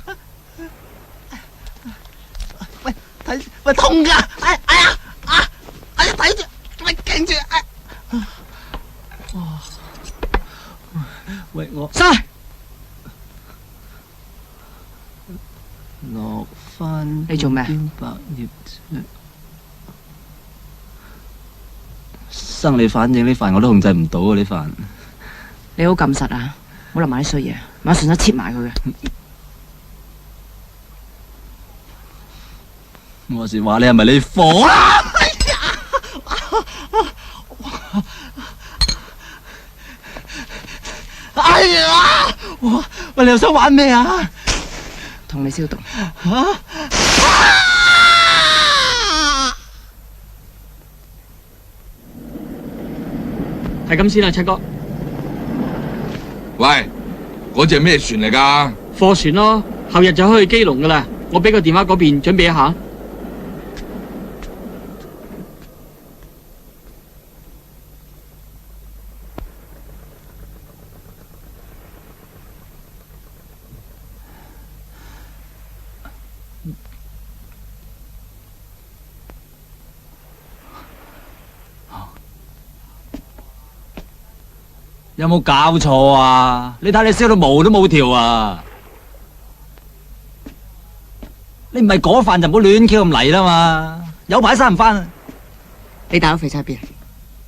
喂，睇，喂痛噶！哎呀！哎呀，睇住，喂勁住！喂，我晒落翻。你做咩？百葉生理反應呢飯我都控制唔到啊！呢飯你好撳實啊！唔好諗埋啲衰嘢，馬上都切埋佢嘅。我是話你係咪你火啊？哎呀！喂，你又想玩咩啊？同你消毒。係咁先啦，七哥。喂，嗰隻係咩船嚟㗎？貨船咯，後日就可以去基隆噶啦。我俾個電話嗰邊準備一下。有冇搞錯啊？你睇你燒到毛都冇條啊！你唔係嗰飯就唔好亂 Q 咁嚟啦嘛！有排生唔翻啊！你大佬肥仔喺邊？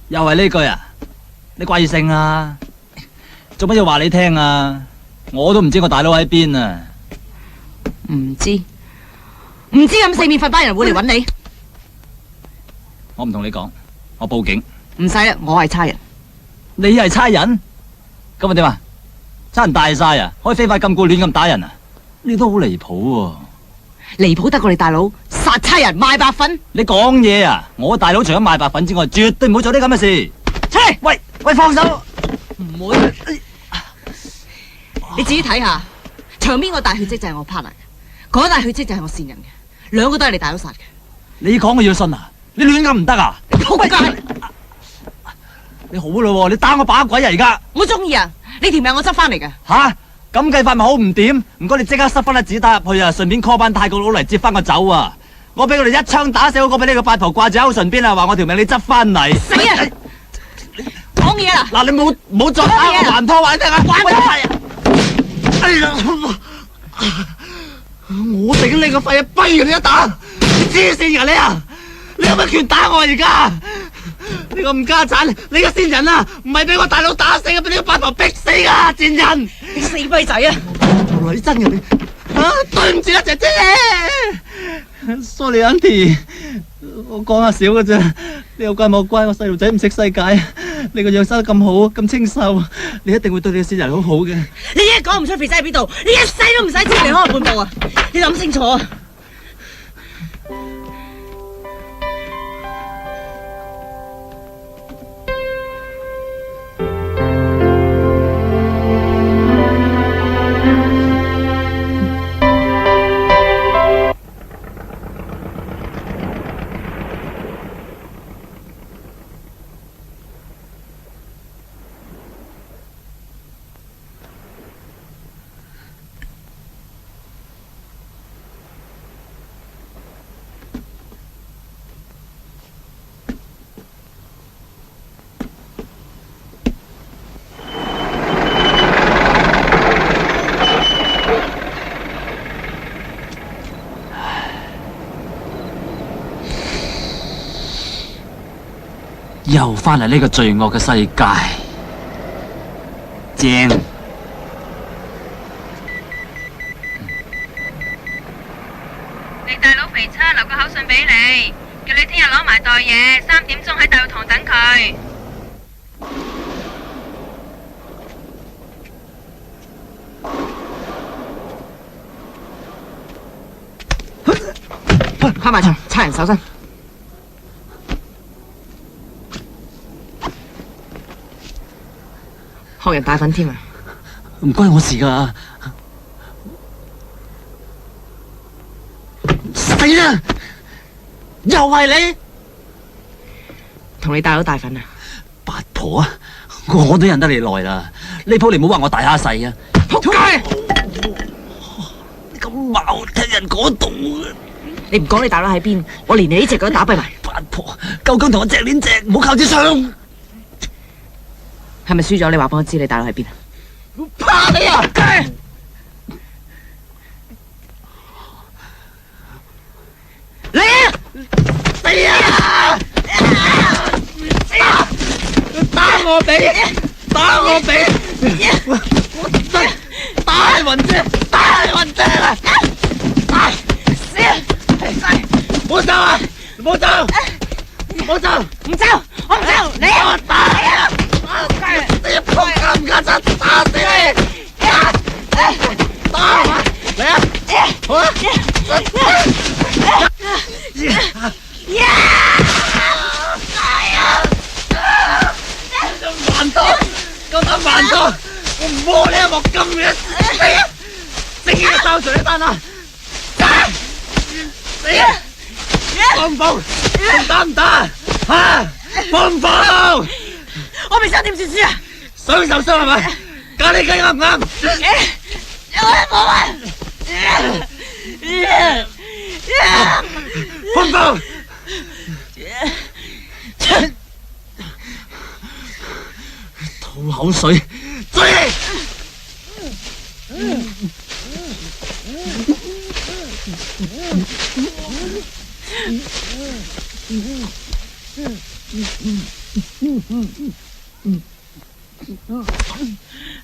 又係呢句啊！你貴姓啊？做乜要話你聽啊？我都唔知我大佬喺邊啊！唔知咁四面佛班人會嚟揾你？我唔同你講，我報警。唔使啦，我係差人。你係差人？咁啊點啊？差人大晒啊！可以非法禁錮亂咁打人啊？你都好離譜喎！離譜得過你大佬殺差人賣白粉？你講嘢啊！我大佬除咗賣白粉之外，絕對唔會做啲咁嘅事。喂，放手！唔會。你自己睇下，場邊個大血跡就係我 partner，嗰大血跡就係我線人嘅，兩個都係你大佬殺嘅。你講我要信啊？你亂咁唔得啊！仆街！你好啦喎，你打我把鬼啊而家！我中意啊！呢條命我執翻嚟嘅。吓，咁計法咪好唔掂？唔該你即刻塞翻粒子彈入去啊！順便 call 班泰國佬嚟接翻個走啊！我俾佢哋一槍打死嗰個俾你個八婆掛住喺口唇邊啊！話我條命你執翻嚟。死啊！講嘢啦！嗱，你冇再打我還拖話你聽下。關咗係啊！哎呀！我頂你個肺啊！跛啊！你一打，你黐線噶你啊！你有乜權打我而家？你個唔家產，你個先人啊，唔係俾我大佬打死嘅，俾你個八婆逼死噶，賤人！你死跛仔啊！條女真嘅你，對唔住啊姐姐 ，sorry auntie，我講下少嘅啫。你有乖冇乖？我細路仔唔識世界，你個樣生得咁好，咁清秀，你一定會對你個先人好好嘅。你一講唔出肥仔喺邊度，你一世都唔使知離開我半步啊！你諗清楚啊！又翻嚟呢個罪惡嘅世界，正。你大佬肥叉留個口信俾你，叫你聽日攞埋袋嘢，3點鐘喺大會堂等佢。拍埋牆，差人手身。學人大粉添啊！唔關我事噶。死啦！又係你，同你大佬大粉啊！八婆啊！我都忍得你耐啦，呢鋪你唔好話我大蝦細啊！仆街！咁矛踢人嗰度啊！你唔講你大佬喺邊，我連你呢隻腳都打跛埋。八婆，夠薑同我隻鏈隻，唔好靠支槍。係咪輸咗？你話俾我知你大佬喺邊啊？怕你啊！你啊！死啊！打我髀！打我髀！打暈啫！打暈啫！唔好走啊！唔好走！唔好走！唔走！我唔走！你啊！打啊！你仆街唔家陣打死你！打我！嚟啊！好啊！慢多，夠膽慢多！我唔摸你一鑊金嘅，死嘅收除一單啦！死啊！放唔放？仲打唔打？吓？放唔放？我未想點算輸啊！想受傷係咪？咖喱雞啱唔啱？我冇啊！放唔放？吐口水，追！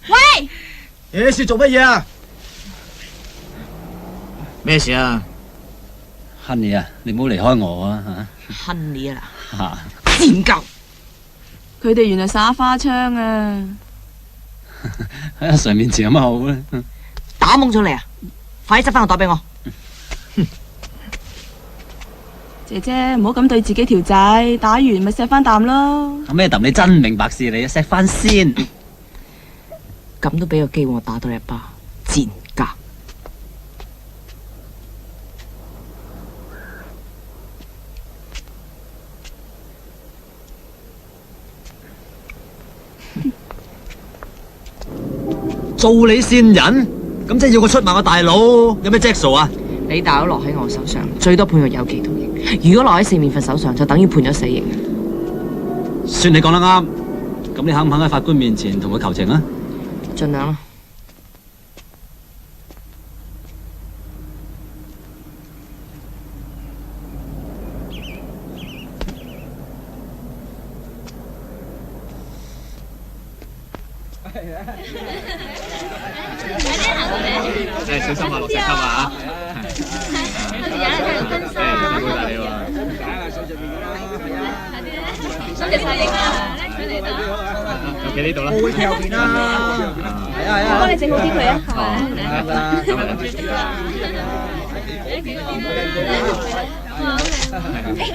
喂！野樹做乜嘢啊？咩事啊？恨你啊！你唔好離開我啊！恨你啊吓！賤狗！佢哋原來耍花槍啊！喺上面前有乜好咧？打懵咗你啊！快啲執翻個袋俾我！姐姐唔好咁對自己條仔，打完咪錫翻啖咯。咩揼你真明白事你錫翻先。咁都俾個機會我打到你一巴，賤格！做你線人，咁即係要我出賣我大佬，有咩 jack 啊？你大佬落喺我手上，最多判佢有期徒刑；如果落喺四面佛手上，就等於判咗死刑。算你講得啱，咁你肯唔肯喺法官面前同佢求情啊？盡量啦。小心啊，落石級啊！辛苦晒你喎。多謝晒英啊，佢嚟到。就企呢度啦。我會企後邊啦。係啊係啊。我幫你整好啲佢啊。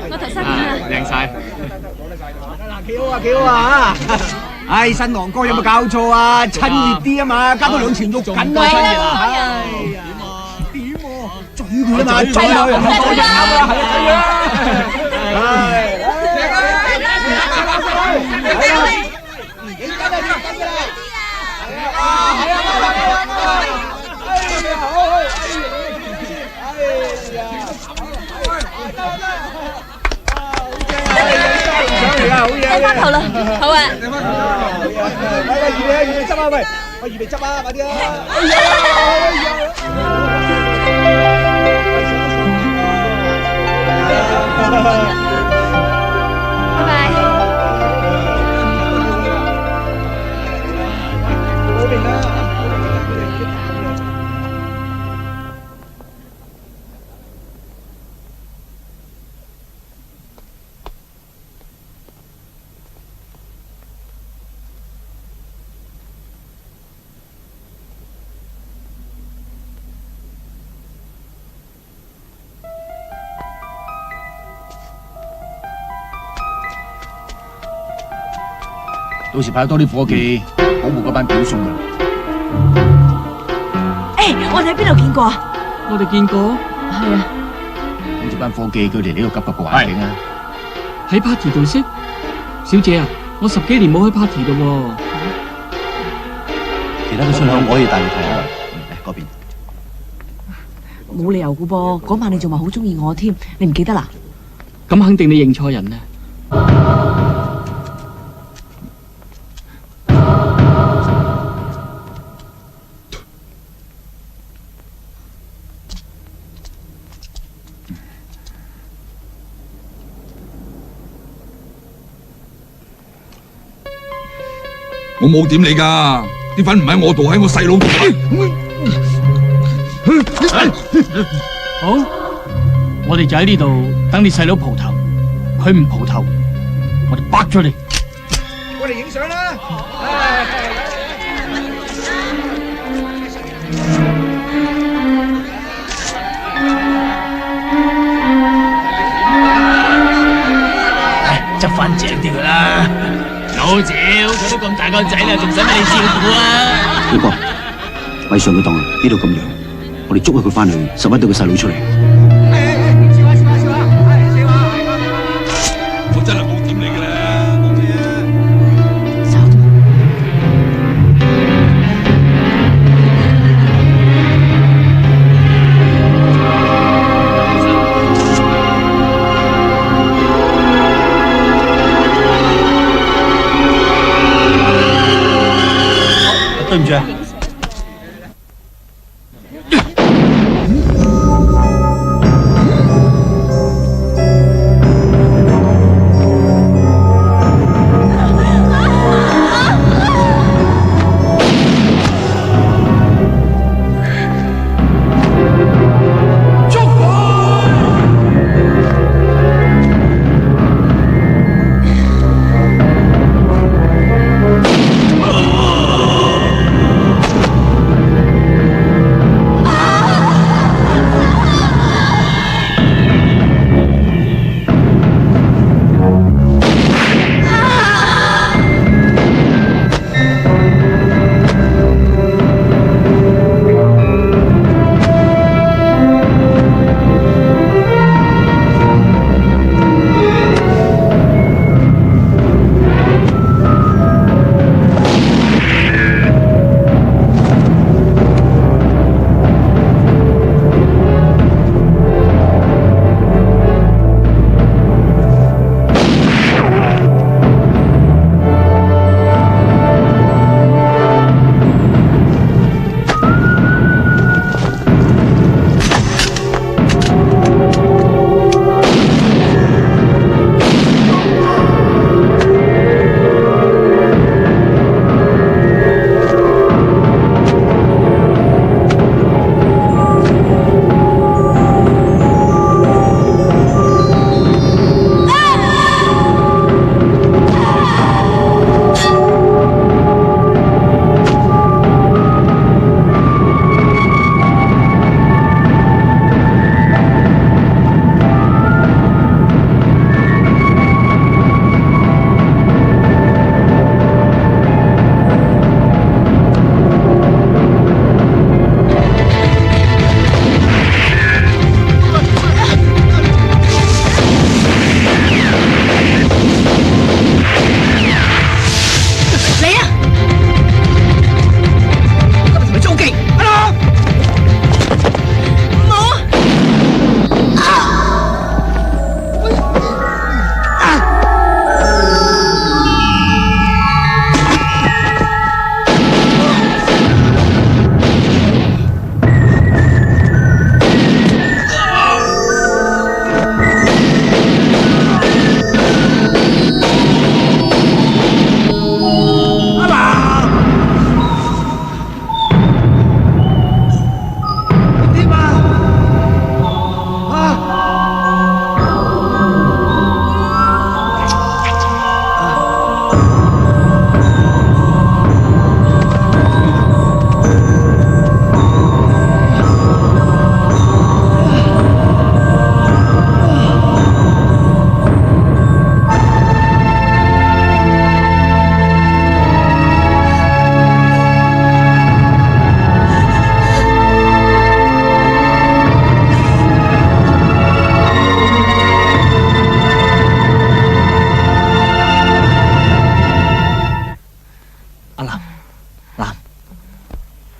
我頭衫啊！靚晒。嗱，企好啊，企好啊嚇！唉，新郎哥有冇搞錯啊？親熱啲啊嘛，加多2錢肉緊啊！親熱啊！點喎？嘴佢啊嘛，嘴啊！係啊，嘴啊！係。收翻頭啦，好啊！預備執啊！喂，我預備執啊！快啲啊！拜拜。到時派多啲伙計保護嗰班表叔噶。我哋喺邊度見過啊？我哋見過，係啊。咁住班伙計佢哋呢個急迫嘅環境啊，喺 party 度識。小姐啊，我10幾年冇喺 party 度喎。其他嘅出口我可以帶你睇下。嚟嗰邊。冇理由噶噃，嗰晚你仲話好中意我添，你唔記得啦？咁肯定你認錯人啦。我冇點你噶，啲粉唔喺我度，喺我細佬度。好，我哋就喺呢度等你細佬蒲頭，佢唔蒲頭，我哋掰咗你。我哋影相啦！執翻正啲佢啦。老趙，佢都咁大個仔啦，仲使乜你照顧啊？老哥，咪上佢當啊！呢度咁涼，我哋捉佢翻去，拾翻到個細佬出嚟。我真係冇點你㗎啦。對唔住啊！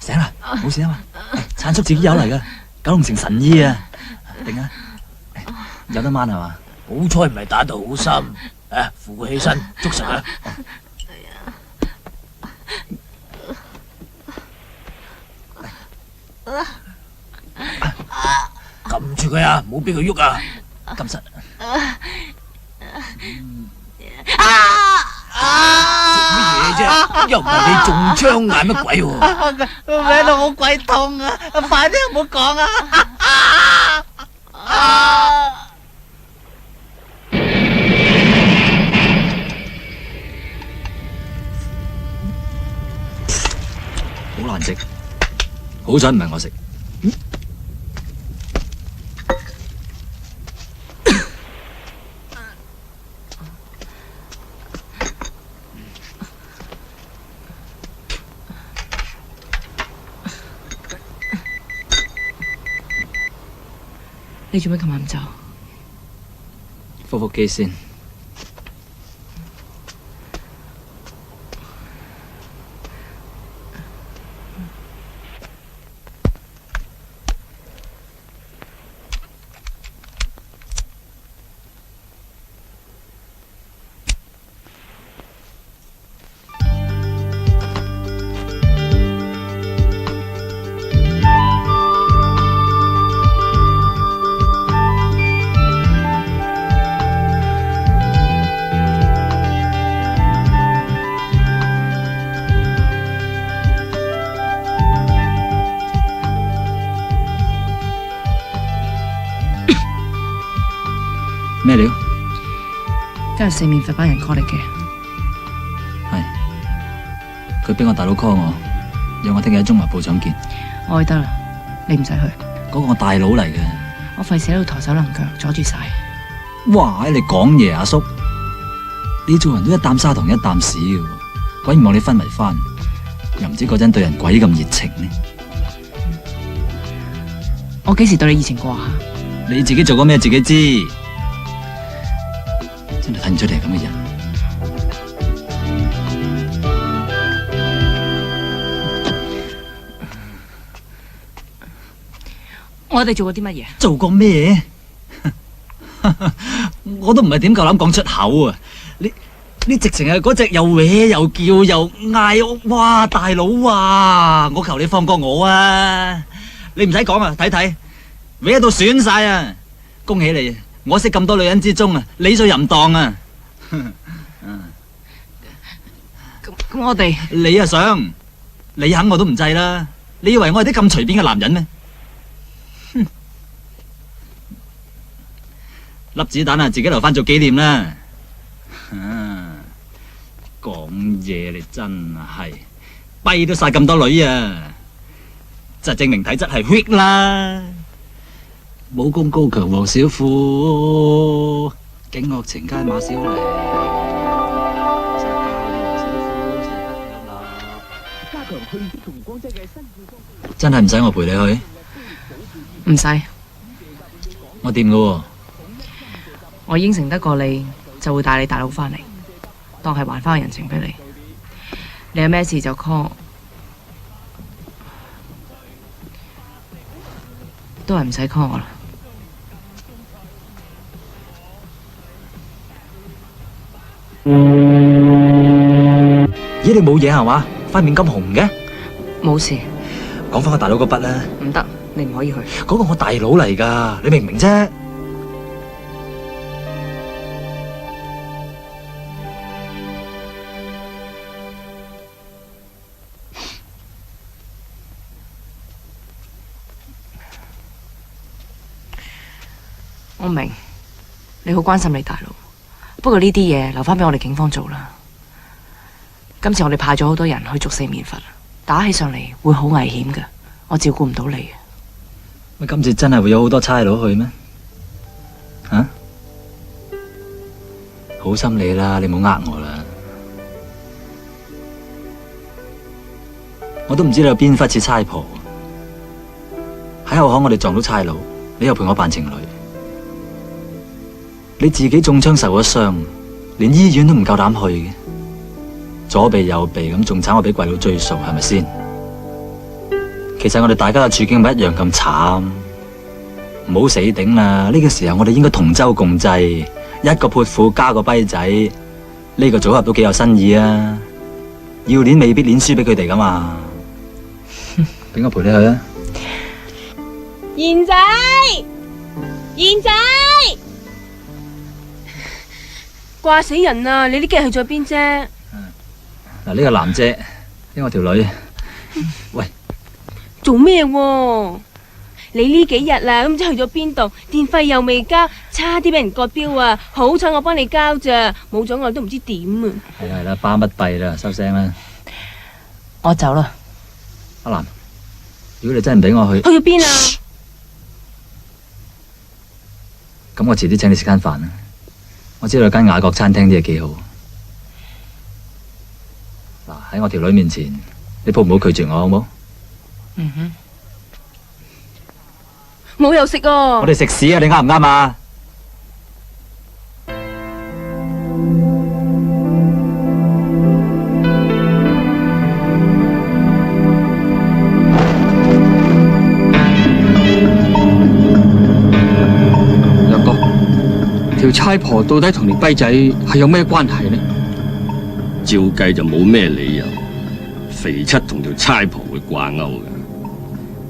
醒啦，冇事啊嘛。產叔自己有嚟噶，九龍城神醫啊，定啊，有得掹係嘛？好彩唔係打到好深，扶佢起身，捉實佢。撳住佢啊，唔好俾佢喐啊！撳實。乜嘢啫？又唔係你中槍嗌乜鬼喎？個名度好鬼痛啊！快啲唔好講啊！好難食，好彩唔係我食。你做咩琴晚唔走？復復機先。咩料？今日四面佛班人 call 你嘅，係佢俾我大佬 call 我，讓我聽日喺中華布廠見。我去得啦，你唔使去。嗰個我大佬嚟嘅。我費事喺度抬手擰腳，阻住晒。哇！你講嘢阿叔，你做人都一啖砂糖一啖屎嘅喎，鬼唔望你昏迷翻，又唔知嗰陣對人鬼咁熱情呢？我幾時對你熱情過啊？你自己做過咩自己知。真係睇唔出你係咁嘅人。我哋做過啲乜嘢？做過咩？我都唔係點夠膽講出口啊！你直情係嗰隻又搲又叫又嗌，哇！大佬啊，我求你放過我啊！你唔使講啊，睇睇搲到損晒啊！恭喜你！我識咁多女人之中啊，你最淫蕩啊！咁我哋你啊想，你肯我都唔制啦！你以為我係啲咁隨便嘅男人咩？哼！粒子彈啊，自己留翻做紀念啦！講嘢你真係跛都晒咁多女啊！就證明體質係 weak 啦！武功高強黃小虎，警惡懲奸馬小麗。真係唔使我陪你去？唔使，我掂噶喎。我應承得過你，就會帶你大佬翻嚟，當係還翻個人情俾你。你有咩事就 call， 都係唔使 call 我啦。咦，你冇嘢係嘛？塊面咁紅嘅？冇事。講翻個大佬嗰筆啦。唔得，你唔可以去。嗰個我大佬嚟噶，你明唔明啫？我明，你好關心你大佬，不過呢啲嘢留翻俾我哋警方做啦。今次我哋派咗好多人去捉四面佛，打起上嚟會好危險噶，我照顧唔到你。乜今次真係會有好多差佬去咩？吓？好心你啦，你唔好呃我啦。我都唔知你有邊忽似差婆。喺後巷我哋撞到差佬，你又陪我扮情侶。你自己中槍受咗傷，連醫院都唔夠膽去嘅，左避右避咁，仲慘我俾鬼佬追數，係咪先？其實我哋大家嘅處境咪一樣咁慘，唔好死頂啦！呢個時候我哋應該同舟共濟，一個潑婦加個跛仔，呢個組合都幾有新意啊！要鏈未必鏈輸俾佢哋噶嘛，俾我陪你去啊！賢仔，賢仔，掛死人啊！你呢幾日去咗邊啫？嗱，呢個男姐，呢我條女，喂，做咩喎？你呢幾日啦，都唔知去咗邊度，電費又未交，差啲俾人割標啊！好彩我幫你交咋，冇咗我都唔知點啊！係啦，巴乜閉啦，收聲啦！我走啦。阿蘭，如果你真係唔俾我去，去咗邊啊？咁我遲啲請你食間飯啦。我知道有間雅閣餐廳啲嘢幾好。嗱，喺我條女面前，你抱唔好拒絕我，好冇？嗯哼。冇又食啊！我哋食屎啊！你啱唔啱啊？梁哥，條差婆到底同條跛仔係有咩關係呢？照計就冇咩理由，肥七同條差婆會掛鈎嘅。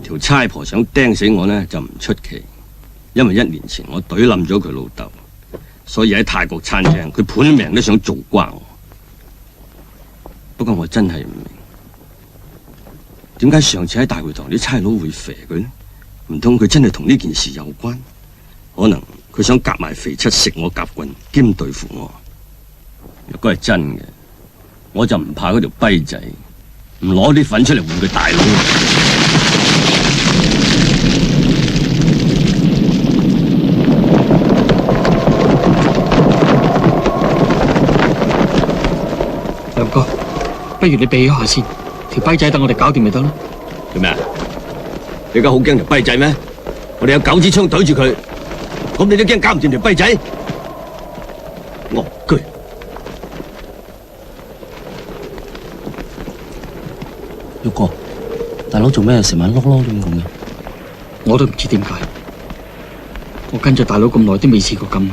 條差婆想釘死我呢，就唔出奇，因為1年前我懟冧咗佢老豆，所以喺泰國餐廳佢盤命都想做瓜我。不過我真係唔明，點解上次喺大會堂啲差佬會肥佢呢？唔通佢真係同呢件事有關？可能佢想夾埋肥七食我夾棍兼對付我。若果係真嘅，我就唔怕嗰條跛仔，唔攞啲粉出嚟換佢大佬。梁哥，不如你避開下先，條跛仔等我哋搞掂咪得咯。做咩啊？你而家好驚條跛仔咩？我哋有9支槍對住佢，咁你都驚搞唔掂條跛仔？戇居！玉哥，大佬做咩成晚碌碌亂咁嘅？我都唔知點解，我跟咗大佬咁耐都未試過咁。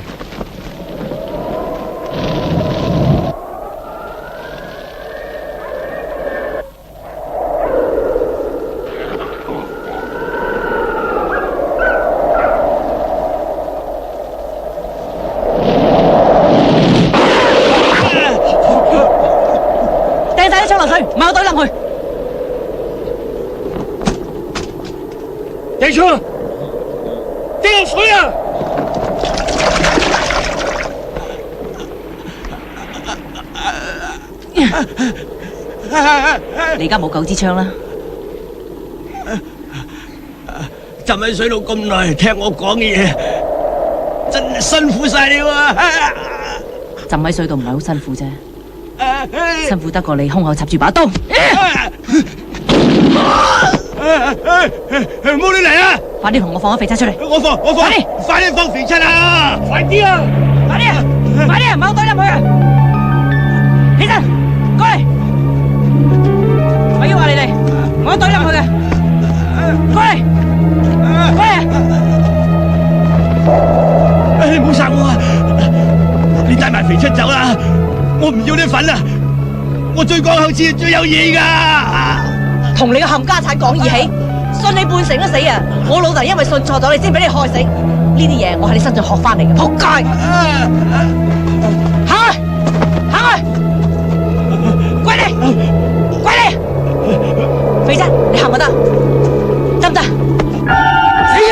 掟晒啲槍落水，唔係我懟冧佢。掟槍！掟落水啊！你而家冇9支槍啦。浸喺水度咁耐，聽我講嘢，真係辛苦晒你喎！浸喺水度唔係好辛苦啫，辛苦得過你胸口插住把刀。唔好亂嚟啊！快啲同我放咗肥七出嚟！我放，快啲放肥七啊！快啲啊！快啲啊！快啲啊！唔好懟冧佢啊！起身，過嚟！我要話你哋，唔好懟冧佢嘅，過嚟！過嚟！你唔好殺我啊！你帶埋肥七走啦！我唔要啲粉啊！我最講口齒最有嘢噶。同你個冚家產講義氣，信你半成都死啊！我老豆因為信錯咗你，先俾你害死。呢啲嘢我喺你身上學翻嚟嘅，仆街！行去，行去，跪地，跪地！肥七，你行唔得，得唔得？死人！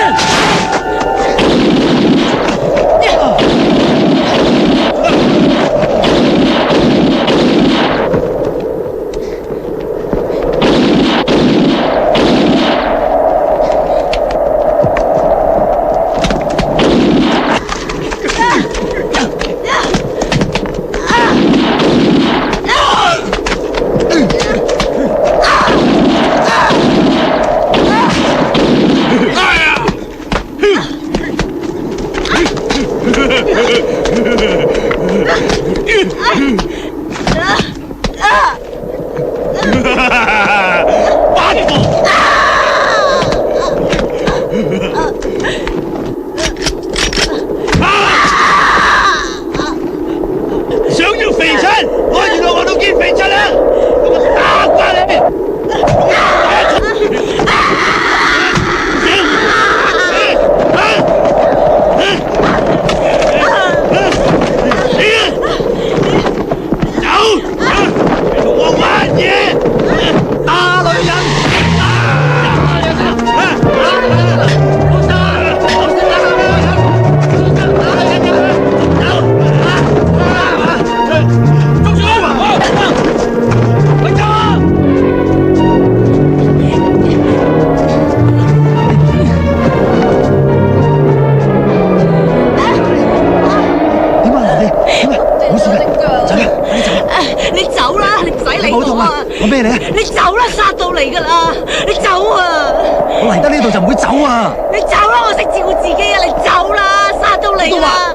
我嚟得呢度就唔會走啊！你走啦，我識照顧自己啊！你走啦，殺到你啦！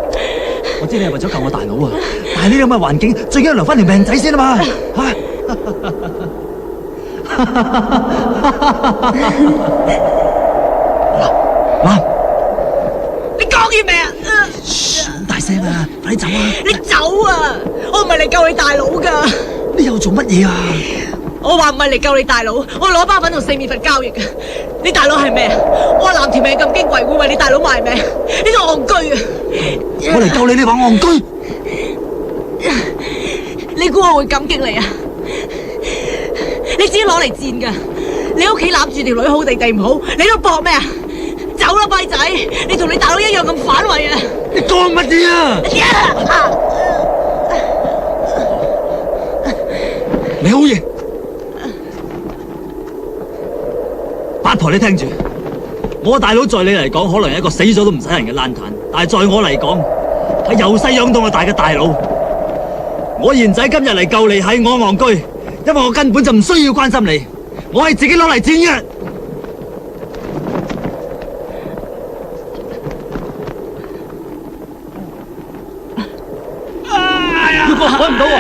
我知你係為咗救我大佬啊，但係呢啲咁嘅環境，最緊要留翻條命仔先啊嘛！媽，你講嘢未啊？好大聲啊！快啲走啊！你走啊！我唔係嚟救你大佬噶。你又做乜嘢啊？我話唔係嚟救你大佬，我攞包粉同四面佛交易嘅。你大佬係咩啊？我藍條命咁矜貴，會為你大佬賣命？你都戇居啊！我嚟救你，你話戇居？你估我會感激你啊？你自己攞嚟賤噶！你屋企攬住條女好地地唔好，你都搏咩啊？走啦，跛仔！你同你大佬一樣咁反胃啊！你講乜嘢啊？你好嘢！八婆，你聽住，我大佬在你嚟講，可能係一個死咗都唔使人嘅爛攤，但係在我嚟講，係由細養到我大嘅大佬。我賢仔今日嚟救你，係我戇居，因為我根本就唔需要關心你，我係自己攞嚟賤嘅。梁哥揾唔到喎，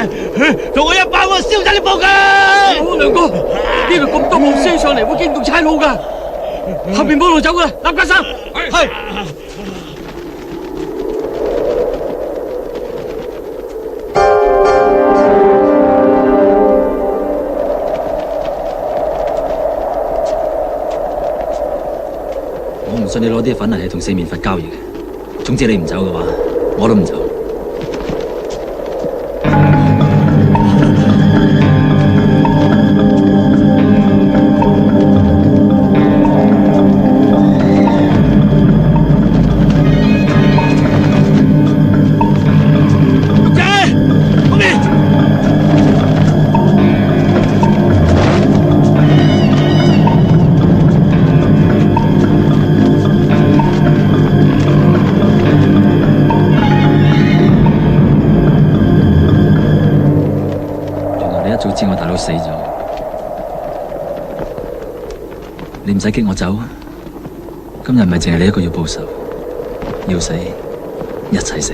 同我一班喎，燒晒啲布㗎！梁哥，呢度咁多木燒上嚟，會驚動差佬㗎。後邊冇路走㗎，立架生。係。我唔信你攞啲粉嚟同四面佛交易嘅。總之你唔走嘅話，我都唔走。知我大佬死咗，你唔使激我走。今日唔係淨係你一個要報仇，要死一齊死。